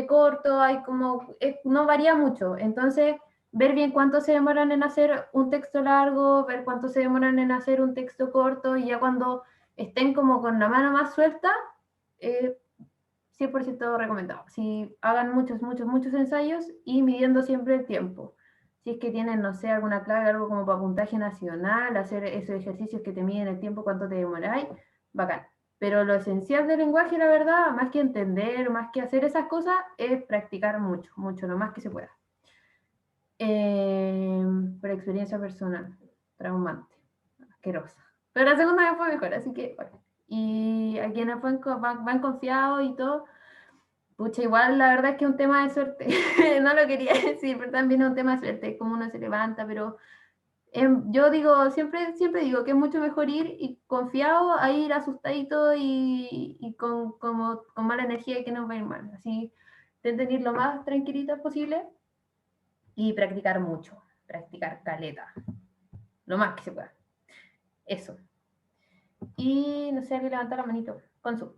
corto, hay como, no varía mucho, entonces ver bien cuánto se demoran en hacer un texto largo, ver cuánto se demoran en hacer un texto corto, y ya cuando estén como con la mano más suelta, eh, 100% recomendado. Si hagan muchos, muchos, muchos ensayos y midiendo siempre el tiempo. Si es que tienen, no sé, alguna clave, algo como para puntaje nacional, hacer esos ejercicios que te miden el tiempo, cuánto te demoráis, bacán. Pero lo esencial del lenguaje, la verdad, más que entender, más que hacer esas cosas, es practicar mucho, mucho, lo más que se pueda. Por experiencia personal, traumante, asquerosa. Pero la segunda vez fue mejor, así que, bueno. Y a quienes van confiados y todo, pucha, igual la verdad es que es un tema de suerte. No lo quería decir, pero también es un tema de suerte, cómo uno se levanta, pero yo digo, siempre digo que es mucho mejor ir y confiado a ir asustadito y con mala energía y que no va a ir mal. Así, intenten ir lo más tranquilitas posible y practicar mucho, practicar caleta, lo más que se pueda. Eso. Y no sé, alguien levanta la manito. Consu.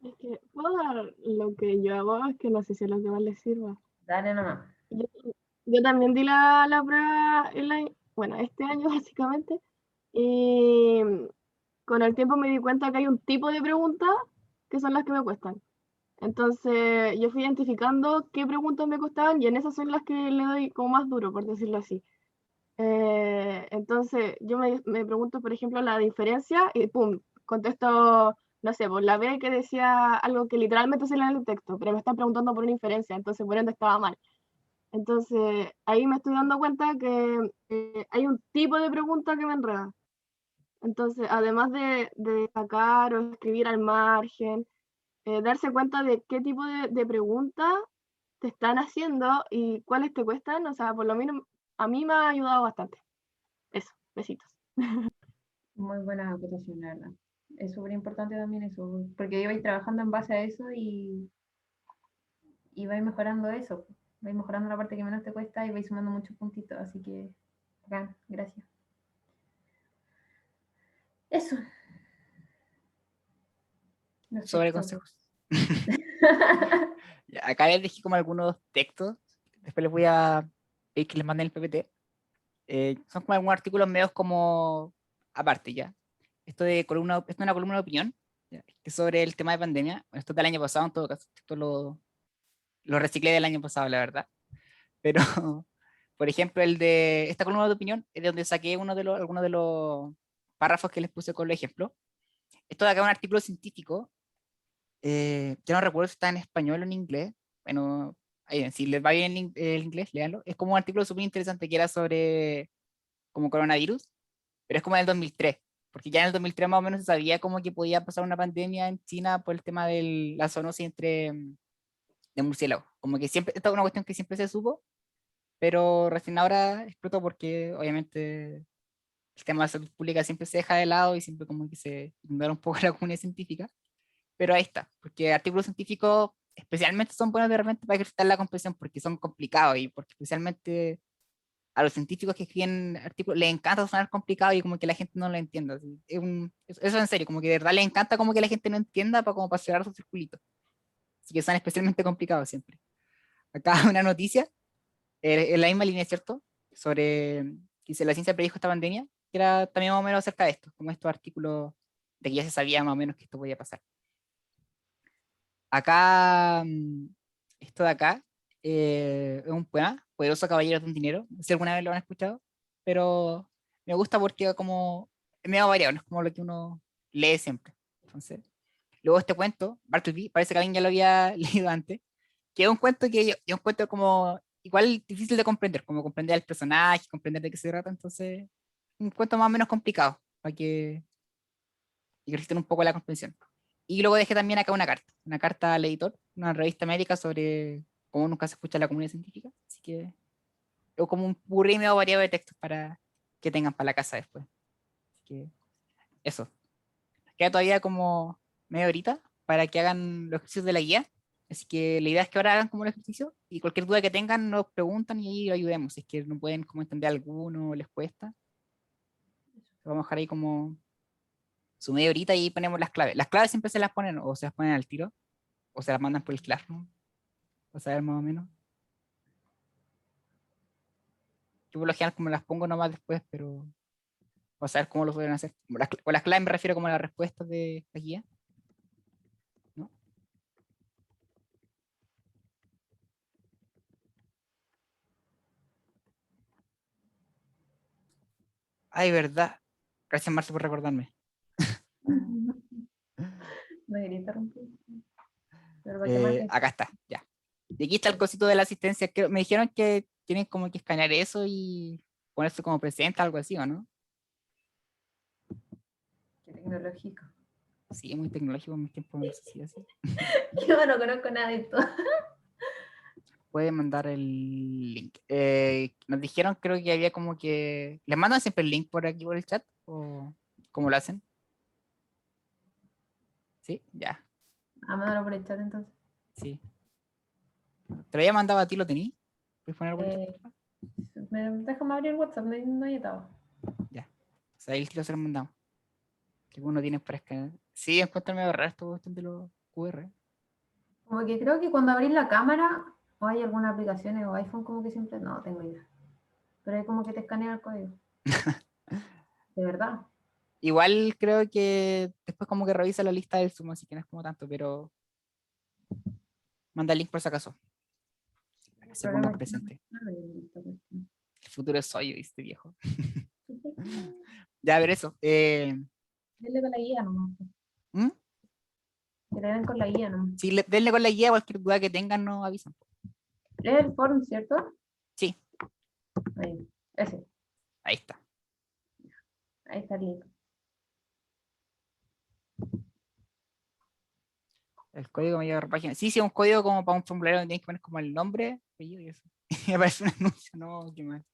Es que puedo dar lo que yo hago, es que no sé si a los demás les sirva. Dale nomás. Yo, yo también di la prueba bueno, este año básicamente, y con el tiempo me di cuenta que hay un tipo de preguntas que son las que me cuestan. Entonces yo fui identificando qué preguntas me costaban y en esas son las que le doy como más duro, por decirlo así. Entonces yo me pregunto, por ejemplo, la diferencia y pum, contesto, no sé, por la B que decía algo que literalmente se lee en el texto, pero me están preguntando por una inferencia, entonces por ende estaba mal. Entonces ahí me estoy dando cuenta que hay un tipo de pregunta que me enreda. Entonces, además de sacar o escribir al margen, darse cuenta de qué tipo de preguntas te están haciendo y cuáles te cuestan, o sea, por lo menos a mí me ha ayudado bastante. Eso, besitos. Muy buena acotación, la verdad. Es súper importante también eso, porque yo voy trabajando en base a eso y vais mejorando eso. Vais mejorando la parte que menos te cuesta y vais sumando muchos puntitos, así que, bacán, gracias. Eso. No sé, Sobre consejos. Ya, acá les dejé como algunos textos. Después les voy a pedir que les manden el PPT. Son como algunos artículos medios como aparte ya. Esto es una columna de opinión, ¿ya? Que es sobre el tema de pandemia. Bueno, esto es del año pasado, en todo caso. Esto lo reciclé del año pasado, la verdad. Pero, por ejemplo, el de esta columna de opinión es de donde saqué algunos de los párrafos que les puse con los ejemplos. Esto de acá es un artículo científico. Yo no recuerdo si está en español o en inglés. Bueno, ahí, si les va bien el inglés, léanlo. Es como un artículo súper interesante que era sobre como coronavirus, pero es como en el 2003, porque ya en el 2003 más o menos se sabía como que podía pasar una pandemia en China por el tema de la zoonosis de murciélagos. Como que siempre, esta es una cuestión que siempre se supo, pero recién ahora explotó porque obviamente el tema de salud pública siempre se deja de lado y siempre como que se ignora un poco la comunidad científica, pero ahí está, porque artículos científicos especialmente son buenos de repente para ejercitar la comprensión porque son complicados y porque especialmente a los científicos que escriben artículos les encanta sonar complicado y como que la gente no lo entienda. Así. Eso en serio, como que de verdad les encanta como que la gente no entienda para como para cerrar sus circulitos. Así que son especialmente complicados siempre. Acá una noticia, en la misma línea, ¿cierto? Sobre que si la ciencia predijo esta pandemia, que era también más o menos acerca de esto, como estos artículos de que ya se sabía más o menos que esto podía pasar. Acá, esto de acá, es un poema, Poderoso Caballero de un Dinero, no sé si alguna vez lo han escuchado, pero me gusta porque como es medio variado, no es como lo que uno lee siempre. Entonces, luego este cuento, Bartleby, parece que alguien ya lo había leído antes, que es un cuento que yo encuentro como igual difícil de comprender, como comprender al personaje, comprender de qué se trata, entonces un cuento más o menos complicado, para que ejerciten un poco la comprensión. Y luego dejé también acá una carta al editor, una revista médica sobre cómo nunca se escucha la comunidad científica, así que es como un burrí medio variado de textos para que tengan para la casa después. Así que eso, queda todavía como media horita para que hagan los ejercicios de la guía. Así que la idea es que ahora hagan como el ejercicio y cualquier duda que tengan nos preguntan y ahí lo ayudemos. Si es que no pueden como entender alguno o les cuesta, vamos a dejar ahí como su media horita y ponemos las claves. Las claves siempre se las ponen o se las ponen al tiro o se las mandan por el Classroom, o saber más o menos. Yo por lo general como las pongo nomás después, pero o saber cómo lo suelen hacer. Con las claves me refiero como a las respuestas de la guía, ¿no? Ay, verdad. Gracias, Marce, por recordarme. No quería interrumpir. Pero ¿para qué más? Acá está, ya. Y aquí está el cosito de la asistencia. Que me dijeron que tienen como que escanear eso y ponerse como presente, algo así, ¿o no? Qué tecnológico. Sí, es muy tecnológico en mis tiempos, no sé si así. Yo no conozco nada de esto. Puede mandar el link. Nos dijeron, creo que había como que. ¿Les mandan siempre el link por aquí por el chat? ¿O cómo lo hacen? ¿Sí? Ya. Ah, mándalo por el chat entonces. Sí. Te lo había mandado a ti, ¿lo tení? ¿Puedes poner por el chat? Déjame abrir el WhatsApp, no he estado. Ya. O sea, ahí se lo mandamos. Que uno tiene para escanear. Sí, encuentro medio raro esto cuestión de los QR. Como que creo que cuando abrís la cámara, o hay algunas aplicaciones o iPhone como que siempre, no tengo idea. Pero hay como que te escanea el código. De verdad. Igual creo que después como que revisa la lista del Zoom, así que no es como tanto, pero manda el link por si acaso. Para que se ponga presente. El futuro es hoy, dice viejo. Ya, a ver eso. Denle con la guía nomás. ¿Mm? Que le den con la guía nomás. Sí, denle con la guía, cualquier duda que tengan, nos avisan. Es el form, ¿cierto? Sí. Ahí, ese. Ahí está. Ahí está el link. El código me lleva a la página. Sí, sí, un código como para un formulario donde tienes que poner como el nombre, apellido y eso. Y aparece un anuncio, no, qué mal.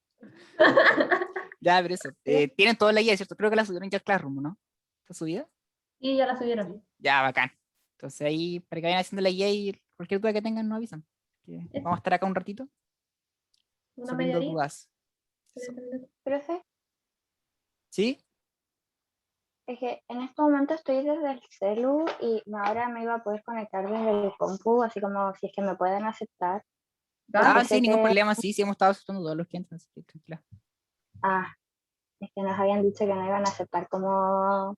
Ya, pero eso. Tienen toda la guía, ¿cierto? Creo que la subieron ya al Classroom, ¿no? ¿Está subida? Sí, ya la subieron. Ya, bacán. Entonces ahí, para que vayan haciendo la guía y cualquier duda que tengan, nos avisan. Vamos a estar acá un ratito. Una Subiendo media dudas. Profe, ¿Sí? es que en este momento estoy desde el celu y ahora me iba a poder conectar desde el compu, así como si es que me pueden aceptar. Ah, Sé sí, ningún que, problema. Sí, sí, hemos estado aceptando todos los que entran, así que tranquila. es que nos habían dicho que no iban a aceptar como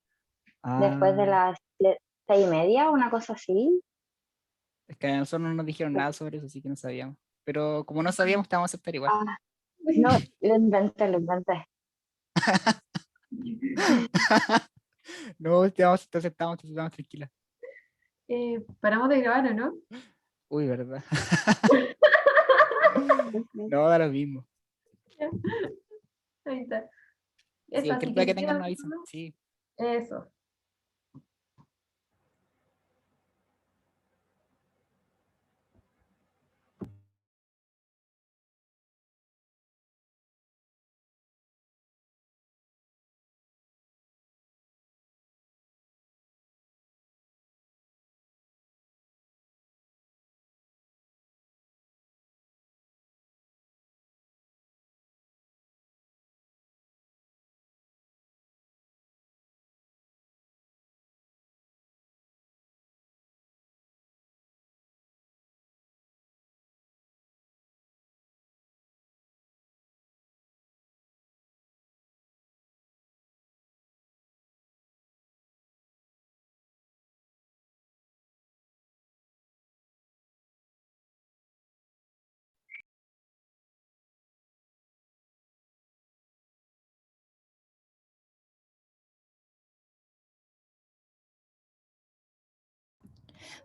después de Ah, las 6:30, una cosa así. es que a nosotros no nos dijeron nada sobre eso, así que no sabíamos. pero como no sabíamos, te vamos a aceptar igual. Ah, no, lo inventé, lo inventé. No, te aceptamos, tranquila. ¿Paramos de grabar o no? Uy, verdad. No, da lo mismo. Ahí está. Sí, Eso, cualquier así duda que que tengan, nos avisan. Sí. eso.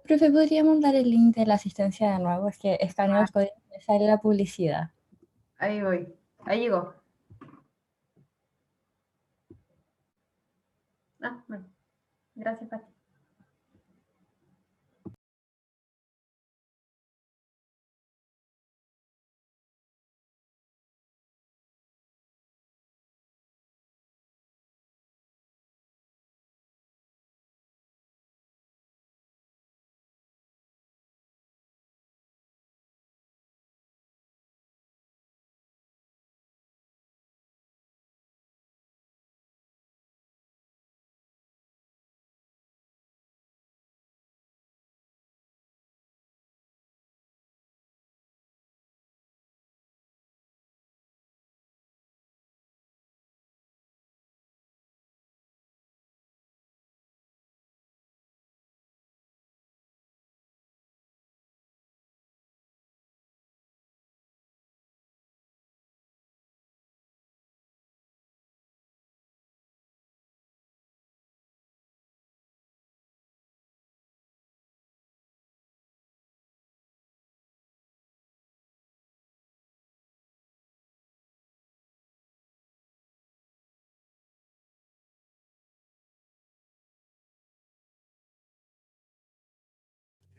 Profe, ¿podría mandar el link de la asistencia de nuevo? Es que escaneo el código y me sale la publicidad. Ahí voy. Ahí llegó. Ah, bueno. Gracias, Pati.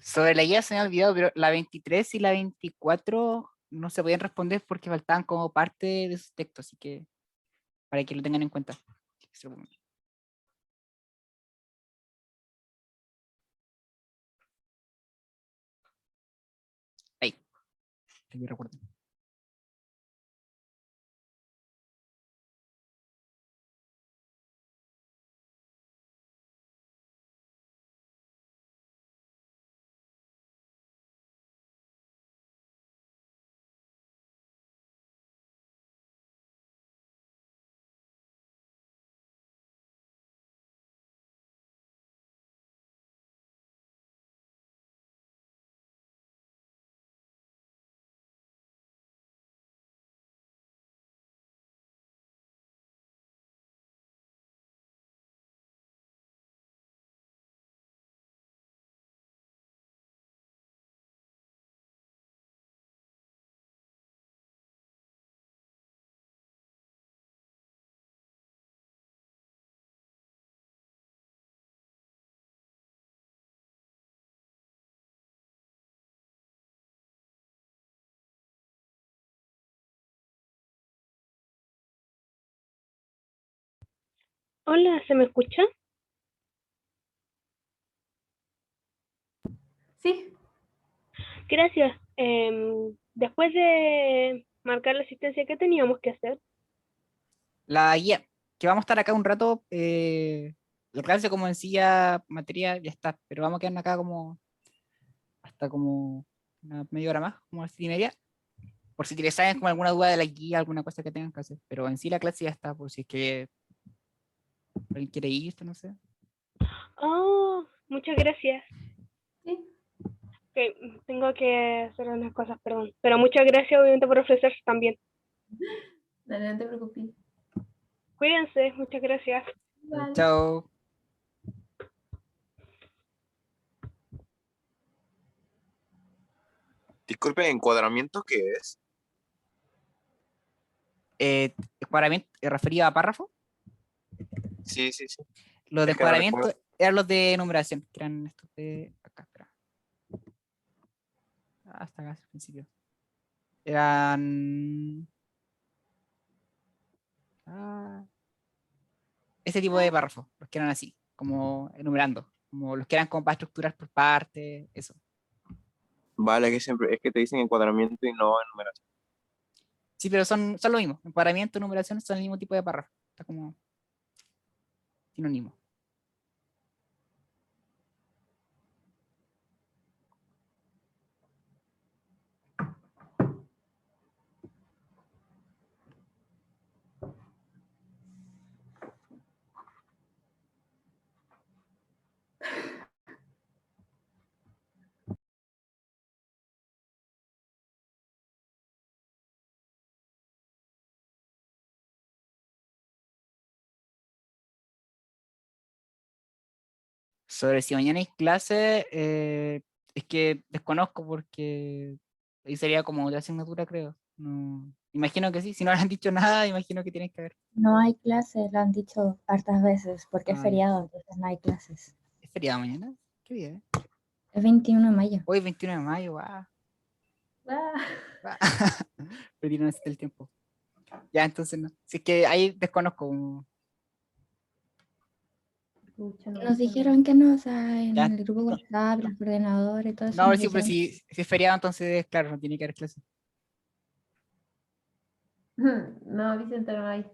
Sobre la guía se me ha olvidado, pero la 23 y la 24 no se podían responder porque faltaban como parte de sus textos, así que para que lo tengan en cuenta. Ahí, que recuerden. Hola, ¿se me escucha? Sí. Gracias. Después de marcar la asistencia, ¿qué teníamos que hacer? La guía, que vamos a estar acá un rato, la clase como en sí ya, materia ya está, pero vamos a quedarnos acá como hasta como una media hora más, como a las 7:30, por si les saben como alguna duda de la guía, alguna cosa que tengan que hacer, pero en sí la clase ya está, por si es que alguien quiere ir, no sé. Oh, muchas gracias. Sí. Ok, tengo que hacer unas cosas, perdón. Pero muchas gracias, obviamente, por ofrecerse también. Dale, no te preocupes. Cuídense, muchas gracias. Igual. Chao. Disculpe, ¿encuadramiento qué es? Encuadramiento referido a párrafo. Sí, sí, sí. Los de Es que no encuadramiento recuerdo. eran los de numeración, que eran estos de acá, espera. Hasta acá, al principio. Eran. Ese tipo de párrafos, los que eran así, como enumerando, como los que eran como para estructurar por parte, eso. Vale, que siempre es que te dicen encuadramiento y no enumeración. Sí, pero son lo mismo. Encuadramiento, numeración son el mismo tipo de párrafo. Está como sinónimo. Sobre si mañana hay clase, es que desconozco porque ahí sería como otra asignatura, creo. No, imagino que sí. Si no le han dicho nada, imagino que tienen que haber. No hay clases, lo han dicho hartas veces, porque es Ah, ya. feriado, entonces no hay clases. ¿Es feriado mañana? ¿Qué día? Es 21 de mayo. Hoy 21 de mayo, guau. Perdieron el tiempo. Ya, entonces no. Si es que ahí desconozco. Nos dijeron que no, o sea, en Ya. el grupo WhatsApp, los coordinadores y todo eso No, nos sí, pero dijeron. si es feriado, entonces, claro, no tiene que haber clase. No, Vicente no hay.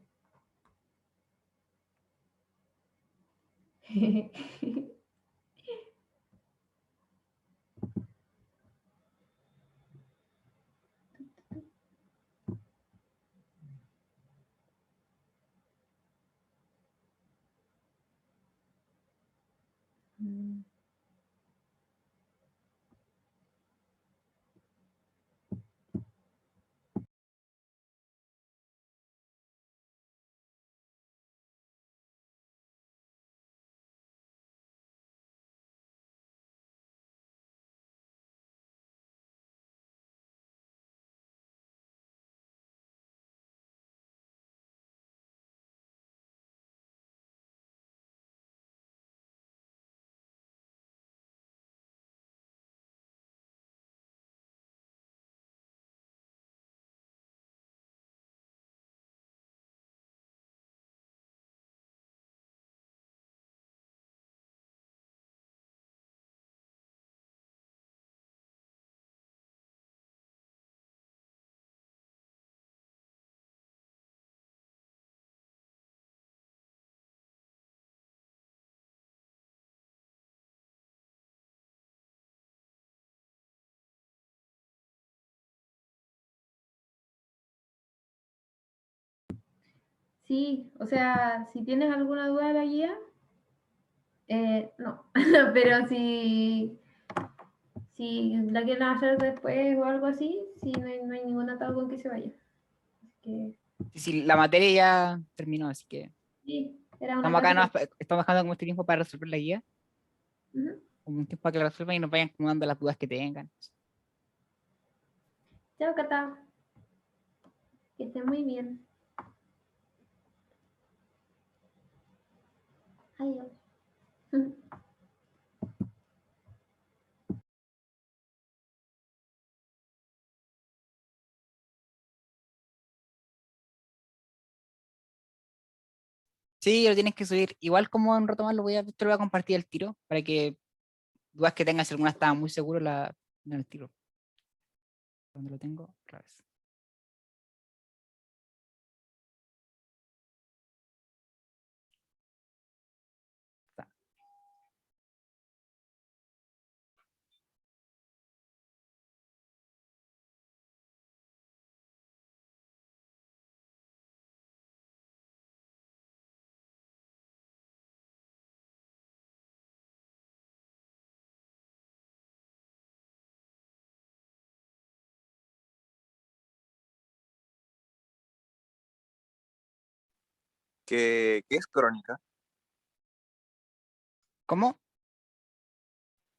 Sí, o sea, si tienes alguna duda de la guía, no, pero si la quieren hacer después o algo así, sí, no hay ningún atado con que se vaya. Así que, Sí, la materia ya terminó, así que sí, era una estamos acá, clase. estamos dejando como este tiempo para resolver la guía, Ujú. como un tiempo para que la resuelvan y nos vayan acomodando las dudas que tengan. Chao, Cata. Que esté muy bien. Adiós. Sí, lo tienes que subir. Igual como en un rato más te lo voy a compartir el tiro para que dudas que tengas, si alguna estaba muy seguro, en el tiro. ¿Dónde lo tengo? Otra vez. ¿Qué es crónica? ¿Cómo?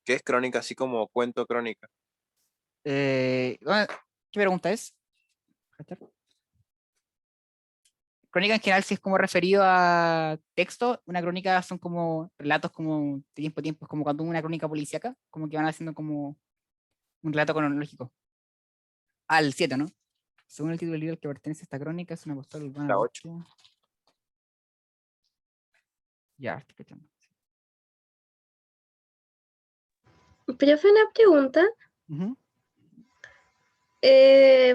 ¿Qué es crónica? Así como cuento crónica. ¿Qué pregunta es? Crónica en general, si es como referido a texto, una crónica son como relatos como de tiempo a tiempo, es como cuando una crónica policíaca, como que van haciendo como un relato cronológico. Al 7, ¿no? Según el título del libro al que pertenece esta crónica, es una postal urbana. La 8. Ya, estoy cachando. Profe, una pregunta. Ujú.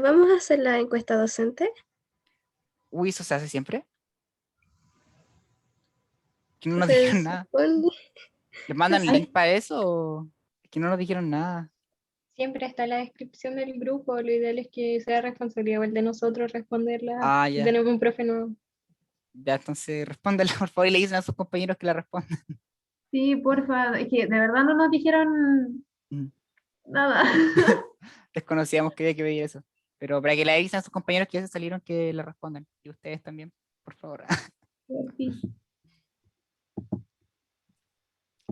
¿Vamos a hacer la encuesta docente? Uy, ¿eso se hace siempre? Que no nos Se dijeron nada. supone- ¿Les mandan el Ay. link para eso o es que no nos dijeron nada? Siempre está en la descripción del grupo. Lo ideal es que sea responsabilidad igual de nosotros responderla. Ah, Si ya. tenemos un profe nuevo. Ya, entonces respóndela, por favor, y le dicen a sus compañeros que la respondan. Sí, porfa, es que de verdad no nos dijeron Mm. nada. Desconocíamos que había que pedir eso. Pero para que le avisen a sus compañeros que ya se salieron, que la respondan. Y ustedes también, por favor. Sí.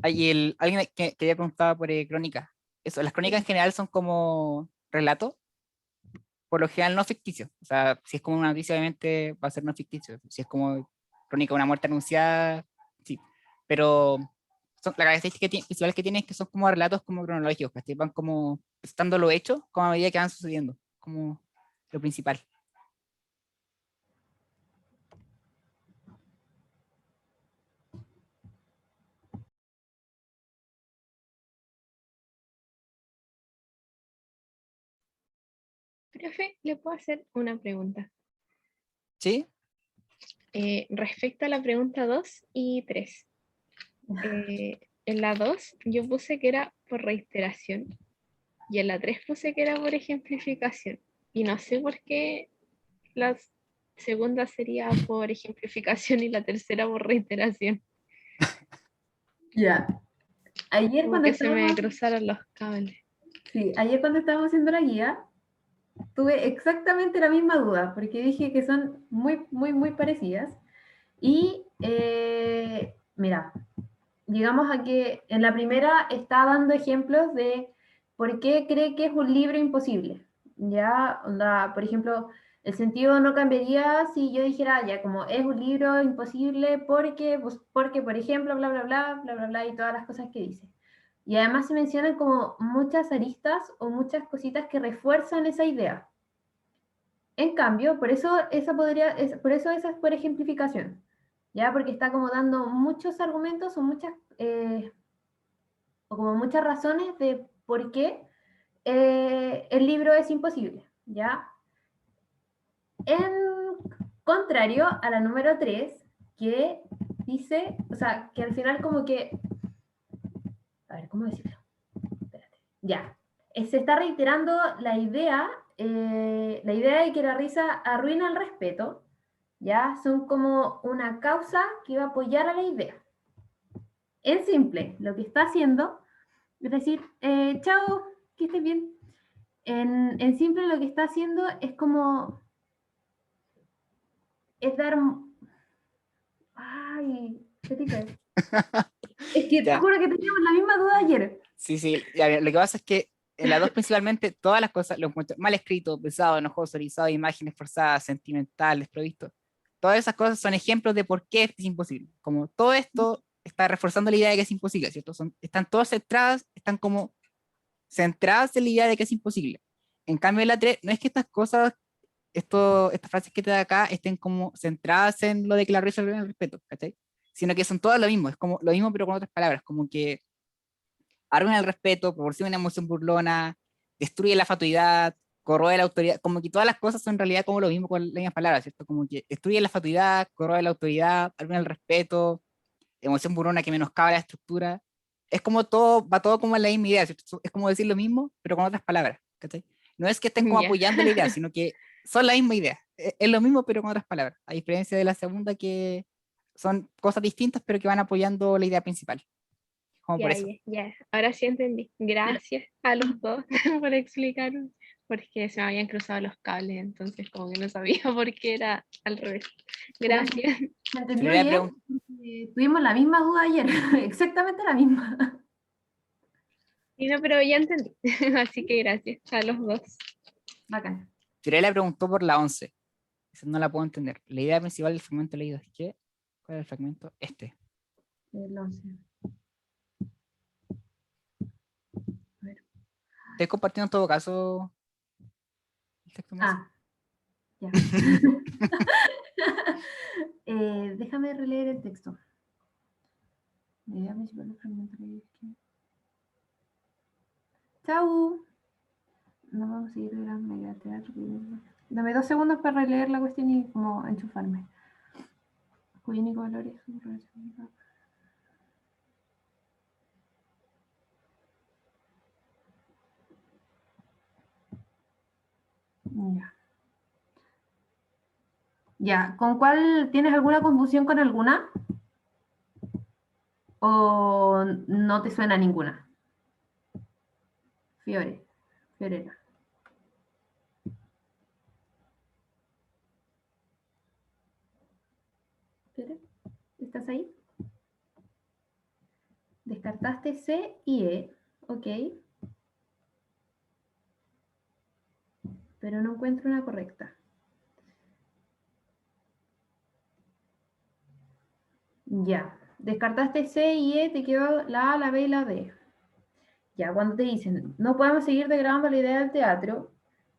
Alguien que había preguntado por crónicas. Eso, las crónicas en general son como relatos, por lo general no ficticios. O sea, si es como una noticia, obviamente va a ser no ficticio. Si es como crónica de una muerte anunciada, sí. Pero la característica principal que tienen es que son como relatos como cronológicos, que van como estando lo hecho como a medida que van sucediendo, como lo principal. Profe, ¿le puedo hacer una pregunta? ¿Sí? Respecto a la pregunta 2 y 3. En la 2 yo puse que era por reiteración y en la 3 puse que era por ejemplificación. Y no sé por qué la segunda sería por ejemplificación y la tercera por reiteración. Ya. Ayer Como cuando que se me estábamos, cruzaron los cables. sí, ayer cuando estábamos haciendo la guía, tuve exactamente la misma duda, porque dije que son muy, muy, muy parecidas. Y mira, llegamos a que en la primera está dando ejemplos de por qué cree que es un libro imposible. Ya, onda, por ejemplo, el sentido no cambiaría si yo dijera, ya, como es un libro imposible porque, pues, porque por ejemplo, bla, bla, bla, bla, bla, bla, y todas las cosas que dice. Y además se mencionan como muchas aristas o muchas cositas que refuerzan esa idea. En cambio, por eso por eso esa es por ejemplificación, ¿ya? Porque está como dando muchos argumentos o o como muchas razones de por qué el libro es imposible, ¿ya? En contrario a la número 3, que dice, o sea, que al final como que, a ver, ¿cómo decirlo? Espérate. Ya, se está reiterando la idea de que la risa arruina el respeto, ¿ya? Son como una causa que va a apoyar a la idea. En simple, lo que está haciendo es decir, chao, que estés bien. En simple lo que está haciendo es como, es dar, ay, ¿qué te dice? Es que te Ya. juro que teníamos la misma duda ayer. Sí, sí. Ya, lo que pasa es que en la 2 principalmente todas las cosas lo encuentro mal escrito, pesado, enojoso, orizado, imágenes forzadas, sentimental, desprovisto. Todas esas cosas son ejemplos de por qué esto es imposible. Como todo esto está reforzando la idea de que es imposible, ¿cierto? Están todas centradas, están como centradas en la idea de que es imposible. En cambio, en la 3, no es que estas cosas, estas frases que te da acá estén como centradas en lo de que la risa el respeto, ¿cachai? Sino que son todas lo mismo, es como lo mismo pero con otras palabras, como que arruina el respeto, proporciona una emoción burlona, destruye la fatuidad, corroe la autoridad, como que todas las cosas son en realidad como lo mismo con las mismas palabras, ¿cierto? Como que destruye la fatuidad, corroe la autoridad, arruina el respeto, emoción burlona que menoscaba la estructura. Es como todo, va todo como en la misma idea, ¿cierto? Es como decir lo mismo, pero con otras palabras, ¿cachai? No es que estén como Ya. apoyando la idea, sino que son la misma idea. Es lo mismo, pero con otras palabras. A diferencia de la segunda, que son cosas distintas, pero que van apoyando la idea principal. Como por Ya, eso. ya, ya. Ahora sí entendí. Gracias a los dos por explicarme. porque se me habían cruzado los cables, entonces como que no sabía por qué era al revés. Gracias. ¿Me entendió Yo le bien? Tuvimos la misma duda ayer, exactamente la misma. Y no, pero ya entendí. Así que gracias a los dos. Bacán. Fiorella preguntó por la 11. Esa no la puedo entender. La idea principal del fragmento leído es que... ¿Cuál es el fragmento? Este. El 11. Estoy compartiendo en todo caso el texto más. Ah, ya. Déjame releer el texto. La idea principal del fragmento leído es que... ¡Chau! No vamos a seguir grabando la idea de teatro. Dame 2 segundos para releer la cuestión y como enchufarme. Cuyo único valor es su relación. Ya. Ya, ¿con cuál tienes alguna confusión con alguna? ¿O no te suena ninguna? Fiorella. Fiore, ¿estás ahí? Descartaste C y E, ok. Pero no encuentro una correcta. Ya, descartaste C y E, te quedó la A, la B y la D. Ya, cuando te dicen, no podemos seguir degradando la idea del teatro,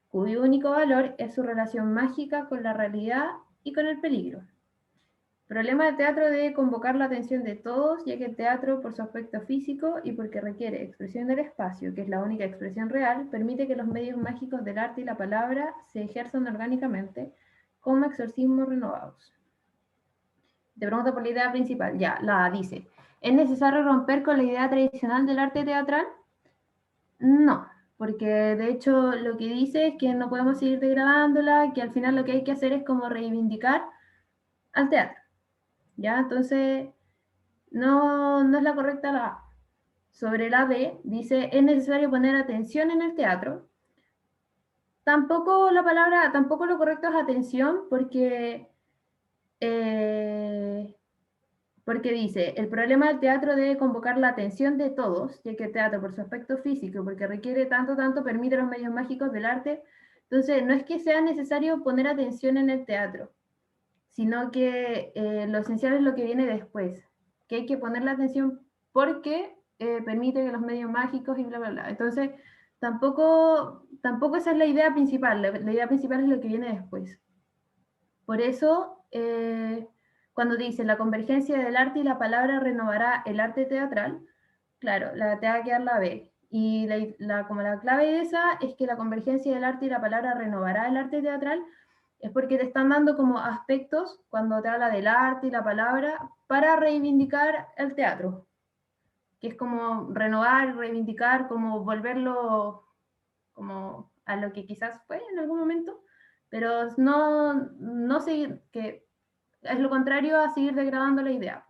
cuyo único valor es su relación mágica con la realidad y con el peligro. El problema del teatro debe convocar la atención de todos, ya que el teatro, por su aspecto físico y porque requiere expresión del espacio, que es la única expresión real, permite que los medios mágicos del arte y la palabra se ejerzan orgánicamente como exorcismos renovados. Te pregunto por la idea principal. Ya, la dice. ¿Es necesario romper con la idea tradicional del arte teatral? No, porque de hecho lo que dice es que no podemos seguir degradándola, que al final lo que hay que hacer es como reivindicar al teatro. ¿Ya? Entonces, no es la correcta la A. Sobre la B, dice, es necesario poner atención en el teatro. Tampoco lo correcto es atención, porque dice, el problema del teatro debe convocar la atención de todos, ya que el teatro, por su aspecto físico, porque requiere tanto, permite los medios mágicos del arte. Entonces, no es que sea necesario poner atención en el teatro, sino que lo esencial es lo que viene después, que hay que poner la atención porque permite que los medios mágicos y bla, bla, bla. Entonces, tampoco esa es la idea principal, la idea principal es lo que viene después. Por eso, cuando dice la convergencia del arte y la palabra renovará el arte teatral, claro, te va a quedar la B. Y como la clave de esa es que la convergencia del arte y la palabra renovará el arte teatral, es porque te están dando como aspectos, cuando te habla del arte y la palabra, para reivindicar el teatro. Que es como renovar, reivindicar, como volverlo como a lo que quizás fue en algún momento, pero no seguir, que es lo contrario a seguir degradando la idea.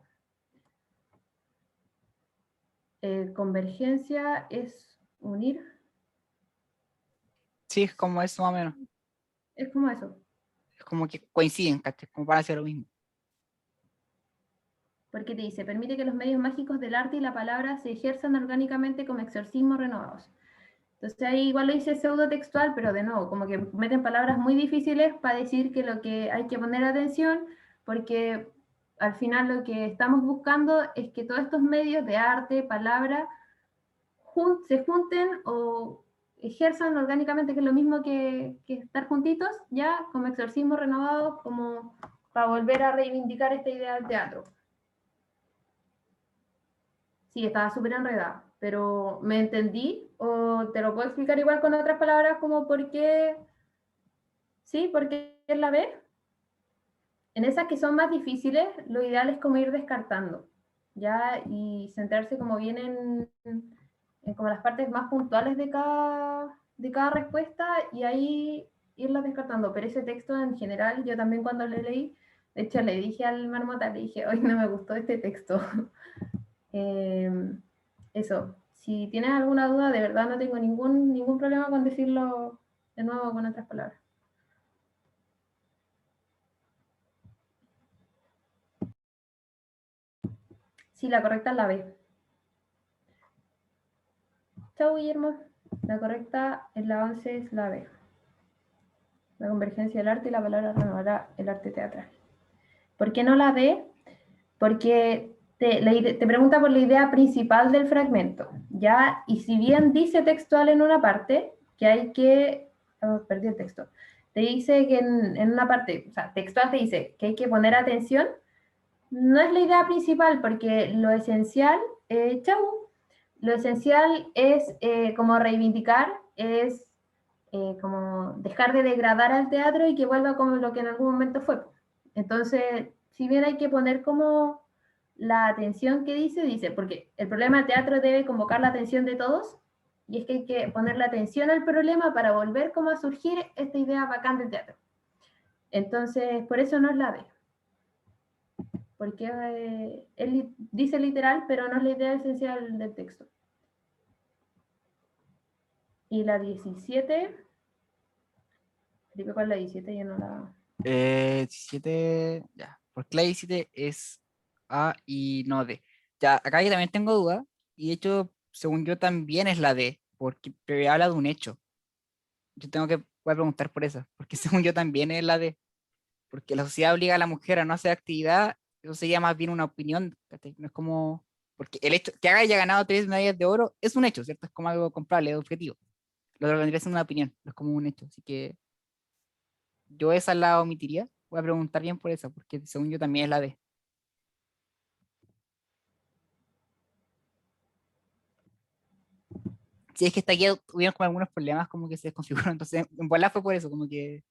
Convergencia es unir. Sí, es como eso más o menos. Es como eso. Es como que coinciden, ¿cachai? Como para hacer lo mismo. Porque te dice, permite que los medios mágicos del arte y la palabra se ejerzan orgánicamente como exorcismos renovados. Entonces ahí igual lo dice pseudo textual, pero de nuevo, como que meten palabras muy difíciles para decir que lo que hay que poner atención, porque al final lo que estamos buscando es que todos estos medios de arte, palabra, se junten o ejerzan orgánicamente, que es lo mismo que estar juntitos, ya como exorcismos renovados, como para volver a reivindicar esta idea del teatro. Sí, estaba súper enredada, pero ¿me entendí? ¿O te lo puedo explicar igual con otras palabras como por qué? ¿Sí? ¿Por qué es la B? En esas que son más difíciles, lo ideal es como ir descartando, ¿ya? Y centrarse como bien en como las partes más puntuales de cada respuesta y ahí irlas descartando. Pero ese texto en general, yo también cuando lo leí, de hecho le dije al Marmota, le dije, hoy no me gustó este texto. Eso, si tienes alguna duda, de verdad no tengo ningún problema con decirlo de nuevo con otras palabras. Sí, la correcta es la B. Chau, Guillermo. La correcta en la 11 es la B. La convergencia del arte y la palabra renovará el arte teatral. ¿Por qué no la D? Porque te pregunta por la idea principal del fragmento, ¿ya? Y si bien dice textual en una parte, que hay que... perdí el texto. Te dice que en una parte, o sea, textual te dice que hay que poner atención, no es la idea principal, porque lo esencial, lo esencial es como reivindicar, es como dejar de degradar al teatro y que vuelva como lo que en algún momento fue. Entonces, si bien hay que poner como la atención que dice, porque el problema del teatro debe convocar la atención de todos, y es que hay que poner la atención al problema para volver como a surgir esta idea bacán del teatro. Entonces, por eso no es la B. Porque él dice literal, pero no es la idea esencial del texto. Y la 17... Felipe, ¿cuál es la 17? Yo no la... 17, ya. Porque la 17 es A y no D. Ya, acá yo también tengo duda, y de hecho, según yo también es la D, porque pero habla de un hecho. Yo voy a preguntar por eso, porque según yo también es la D, porque la sociedad obliga a la mujer a no hacer actividad, eso sería más bien una opinión, ¿cachai? No es como, porque el hecho que haya ganado 3 medallas de oro es un hecho, ¿cierto? Es como algo comprable, es objetivo. Lo otro vendría siendo una opinión, no es como un hecho, así que yo esa la omitiría. Voy a preguntar bien por esa, porque según yo también es la D. Si es que esta guía tuvieron como algunos problemas, como que se desconfiguró, entonces en bola fue por eso, como que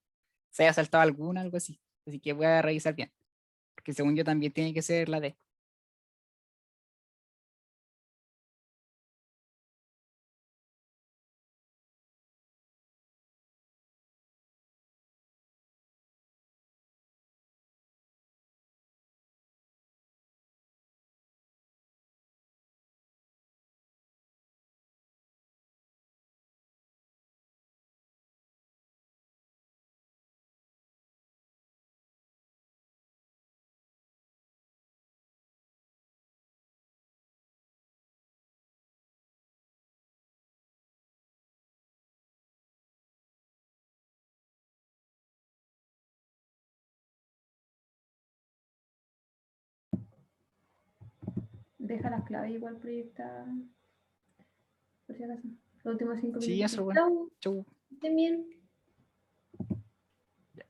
se haya saltado alguna, algo así. Así que voy a revisar bien, porque según yo también tiene que ser la D. Deja las claves igual proyecta. Por si acaso. Los últimos 5 Sí, minutos. eso, bueno. Chau. Estén bien.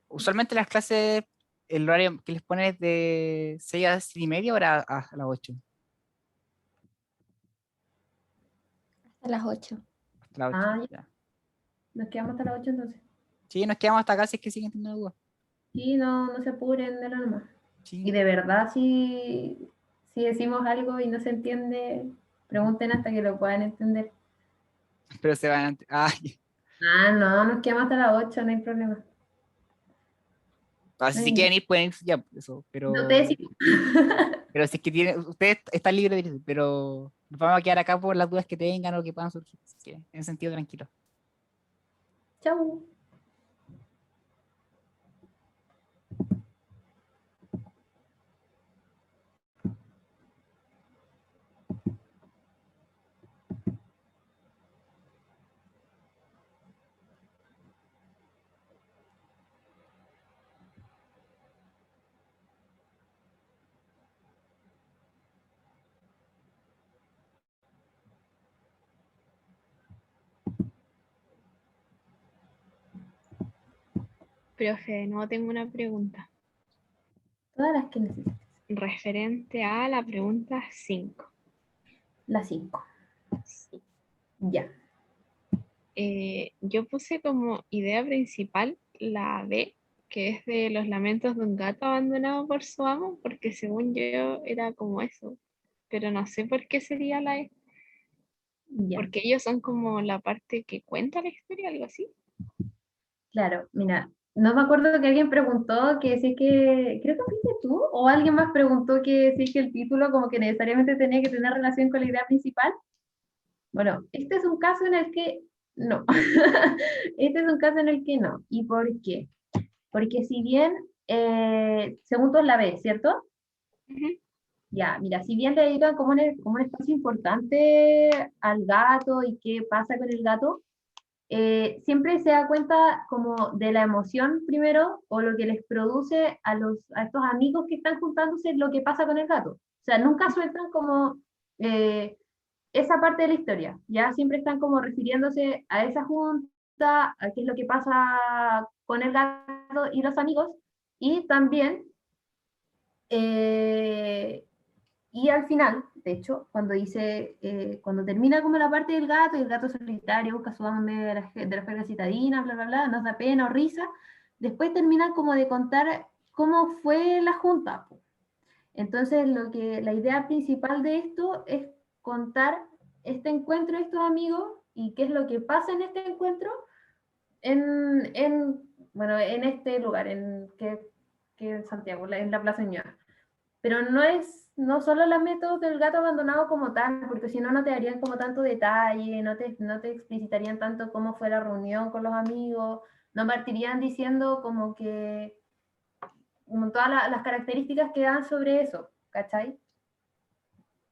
Usualmente las clases, el horario que les ponen es de 6 a 6:30 o a las 8. Hasta las 8. Hasta las 8. Ah, Ya. Nos quedamos hasta las 8 entonces. Sí, nos quedamos hasta acá si es que siguen teniendo dudas. Sí, no se apuren de la nomás. Sí. Y de verdad, si decimos algo y no se entiende, pregunten hasta que lo puedan entender. Pero se van a... No, nos quedamos hasta las 8, no hay problema. Si quieren ir, pueden ir ya, eso, pero... No te decimos. Pero si es que tienen, ustedes están libres de ir, pero nos vamos a quedar acá por las dudas que tengan o que puedan surgir. Así que, en ese sentido, tranquilo. Chau. Profe, no tengo una pregunta. Todas las que necesites. Referente a la pregunta 5. La 5. Sí. Ya. Yo puse como idea principal la B, que es de los lamentos de un gato abandonado por su amo, porque según yo era como eso, pero no sé por qué sería la E. Ya. Porque ellos son como la parte que cuenta la historia, algo así. Claro, mira, no me acuerdo que alguien preguntó que sí que, creo que fuiste tú, o alguien más preguntó que sí que el título como que necesariamente tenía que tener relación con la idea principal. Bueno, este es un caso en el que no. Este es un caso en el que no. ¿Y por qué? Porque si bien, según tú es la B, ¿cierto? Ya, mira, si bien le dedican como un espacio importante al gato y qué pasa con el gato, siempre se da cuenta como de la emoción primero o lo que les produce a estos amigos que están juntándose lo que pasa con el gato. O sea, nunca sueltan como esa parte de la historia, ya siempre están como refiriéndose a esa junta, a qué es lo que pasa con el gato y los amigos, y también, eh, y al final, de hecho, cuando termina como la parte del gato, y el gato solitario busca su amo en medio de la jerga citadina, bla, bla, bla, nos da pena o risa, después termina como de contar cómo fue la junta. Entonces, la idea principal de esto es contar este encuentro de estos amigos y qué es lo que pasa en este encuentro bueno, en este lugar, que es Santiago, en la Plaza Ñuñoa. Pero no solo los métodos del gato abandonado como tal, porque si no, no te darían como tanto detalle, no te explicitarían tanto cómo fue la reunión con los amigos, no partirían diciendo como todas las características que dan sobre eso, ¿cachai?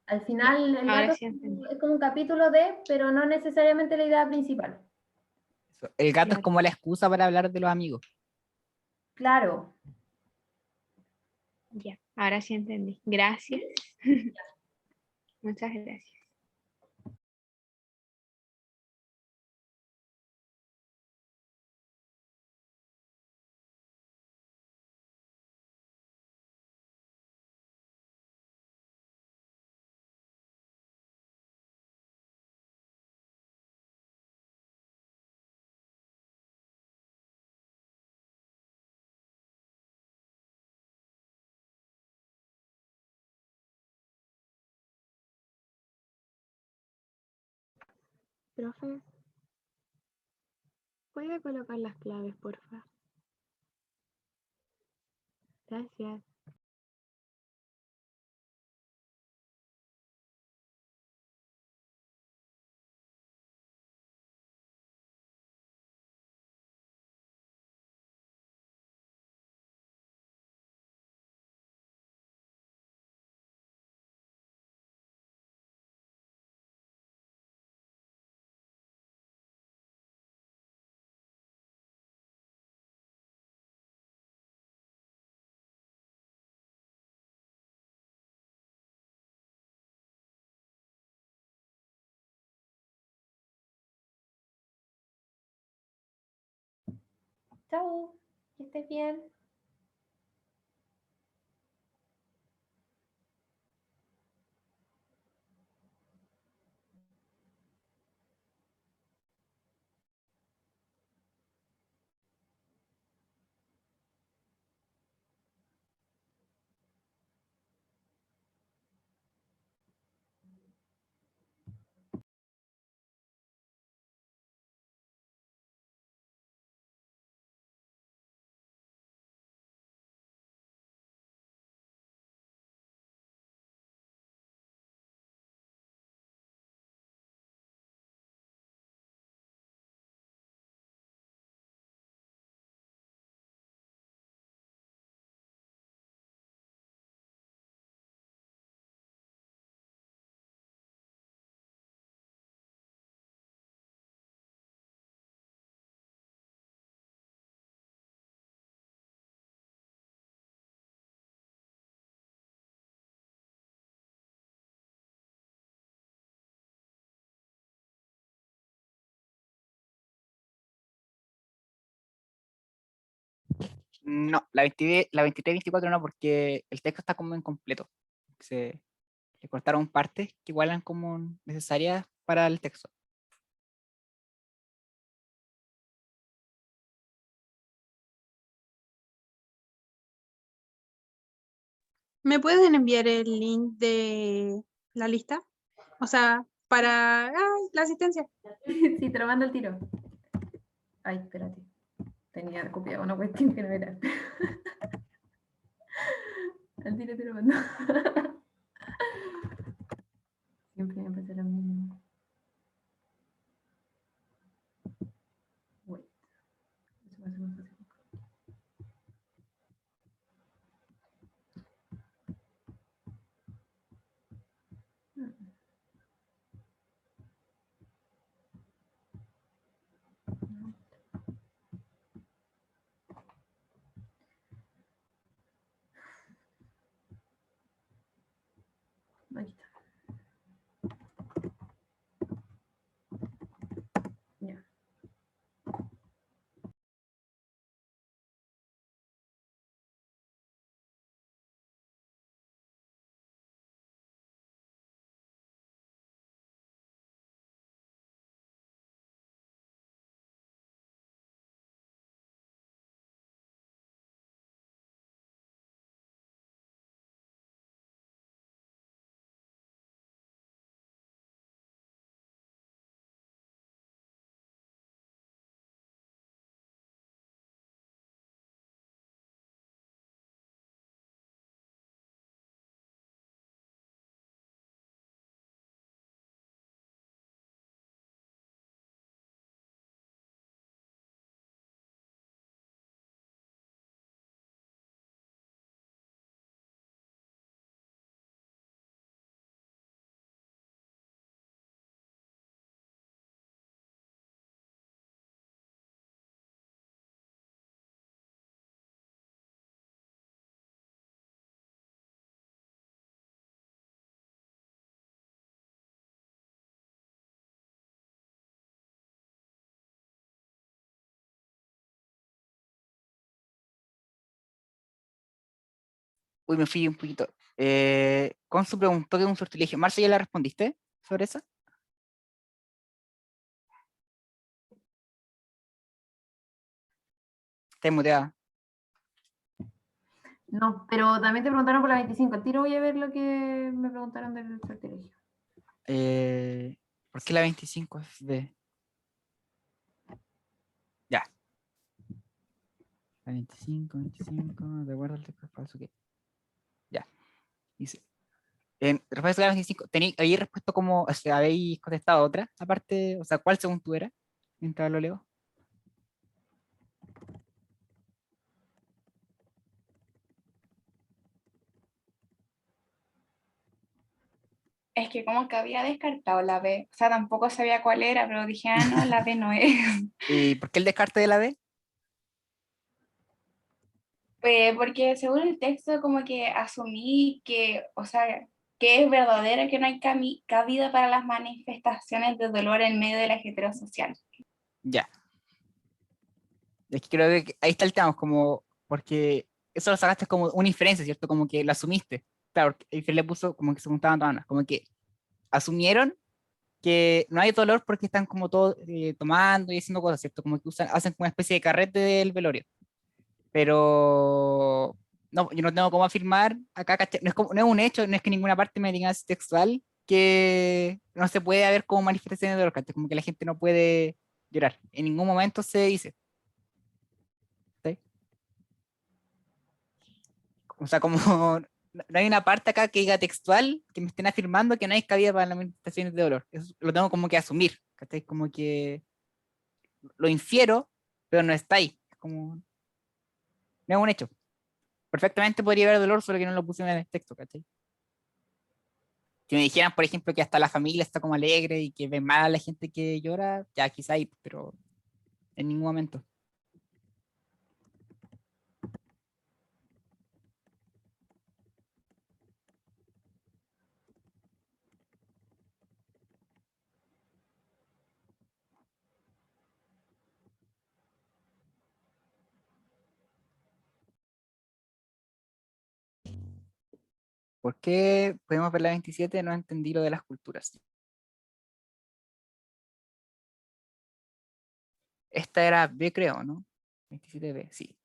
Al final el Ahora gato sí entendí. es como un capítulo pero no necesariamente la idea principal. El gato es Claro. como la excusa para hablar de los amigos. Claro. Ya, ahora sí entendí. Gracias. Muchas gracias. Profe, ¿puede colocar las claves, porfa? Gracias. Chao, que estés bien. No, la 23-24 no, porque el texto está como incompleto. Le cortaron partes que igual eran como necesarias para el texto. ¿Me pueden enviar el link de la lista? O sea, para la asistencia. Sí, te lo mando el tiro. Ay, espérate. Tenía copiado una cuestión que no era. Al tiro te lo mando. Siempre me pasa lo mismo. Uy, me fui un poquito. Consu preguntó que es un sortilegio. Marcia, ¿ya la respondiste sobre eso? Está muteada. No, pero también te preguntaron por la 25. Al tiro voy a ver lo que me preguntaron del sortilegio. ¿Por qué la 25 es de...? Ya. La 25, de acuerdo al texto falso que... Ya. Dice... Respuesta a la 25, ¿habéis respuesto como, o sea, habéis contestado otra? Aparte, o sea, ¿cuál según tú era? Mientras lo leo. Es que como que había descartado la B, o sea, tampoco sabía cuál era, pero dije, ah, no, la B no es. ¿Y por qué el descarte de la D? Porque según el texto como que asumí que, o sea, que es verdadera, que no hay cabida para las manifestaciones de dolor en medio de la heterosocial. Ya. Es que creo que ahí está el tema, como, porque eso lo sacaste como una inferencia, ¿cierto? Como que lo asumiste. Claro, porque le puso como que se juntaban todas, como que asumieron que no hay dolor porque están como todos tomando y haciendo cosas, ¿cierto? Como que hacen como una especie de carrete del velorio. Pero no, yo no tengo cómo afirmar acá, ¿cachai? No es, no es un hecho, no es que ninguna parte me diga así textual que no se puede haber como manifestaciones de dolor, ¿cachai? Como que la gente no puede llorar. En ningún momento se dice. ¿Sí? O sea, como no hay una parte acá que diga textual que me estén afirmando que no hay cabida para las manifestaciones de dolor. Eso lo tengo como que asumir, ¿cachai? Como que lo infiero, pero no está ahí. Como, no es un hecho. Perfectamente podría haber dolor, solo que no lo puse en el texto, ¿cachai? Si me dijeran, por ejemplo, que hasta la familia está como alegre y que ve mal a la gente que llora, ya quizá hay, pero en ningún momento. ¿Por qué podemos ver la 27? No entendí lo de las culturas. Esta era B, creo, ¿no? 27B, sí.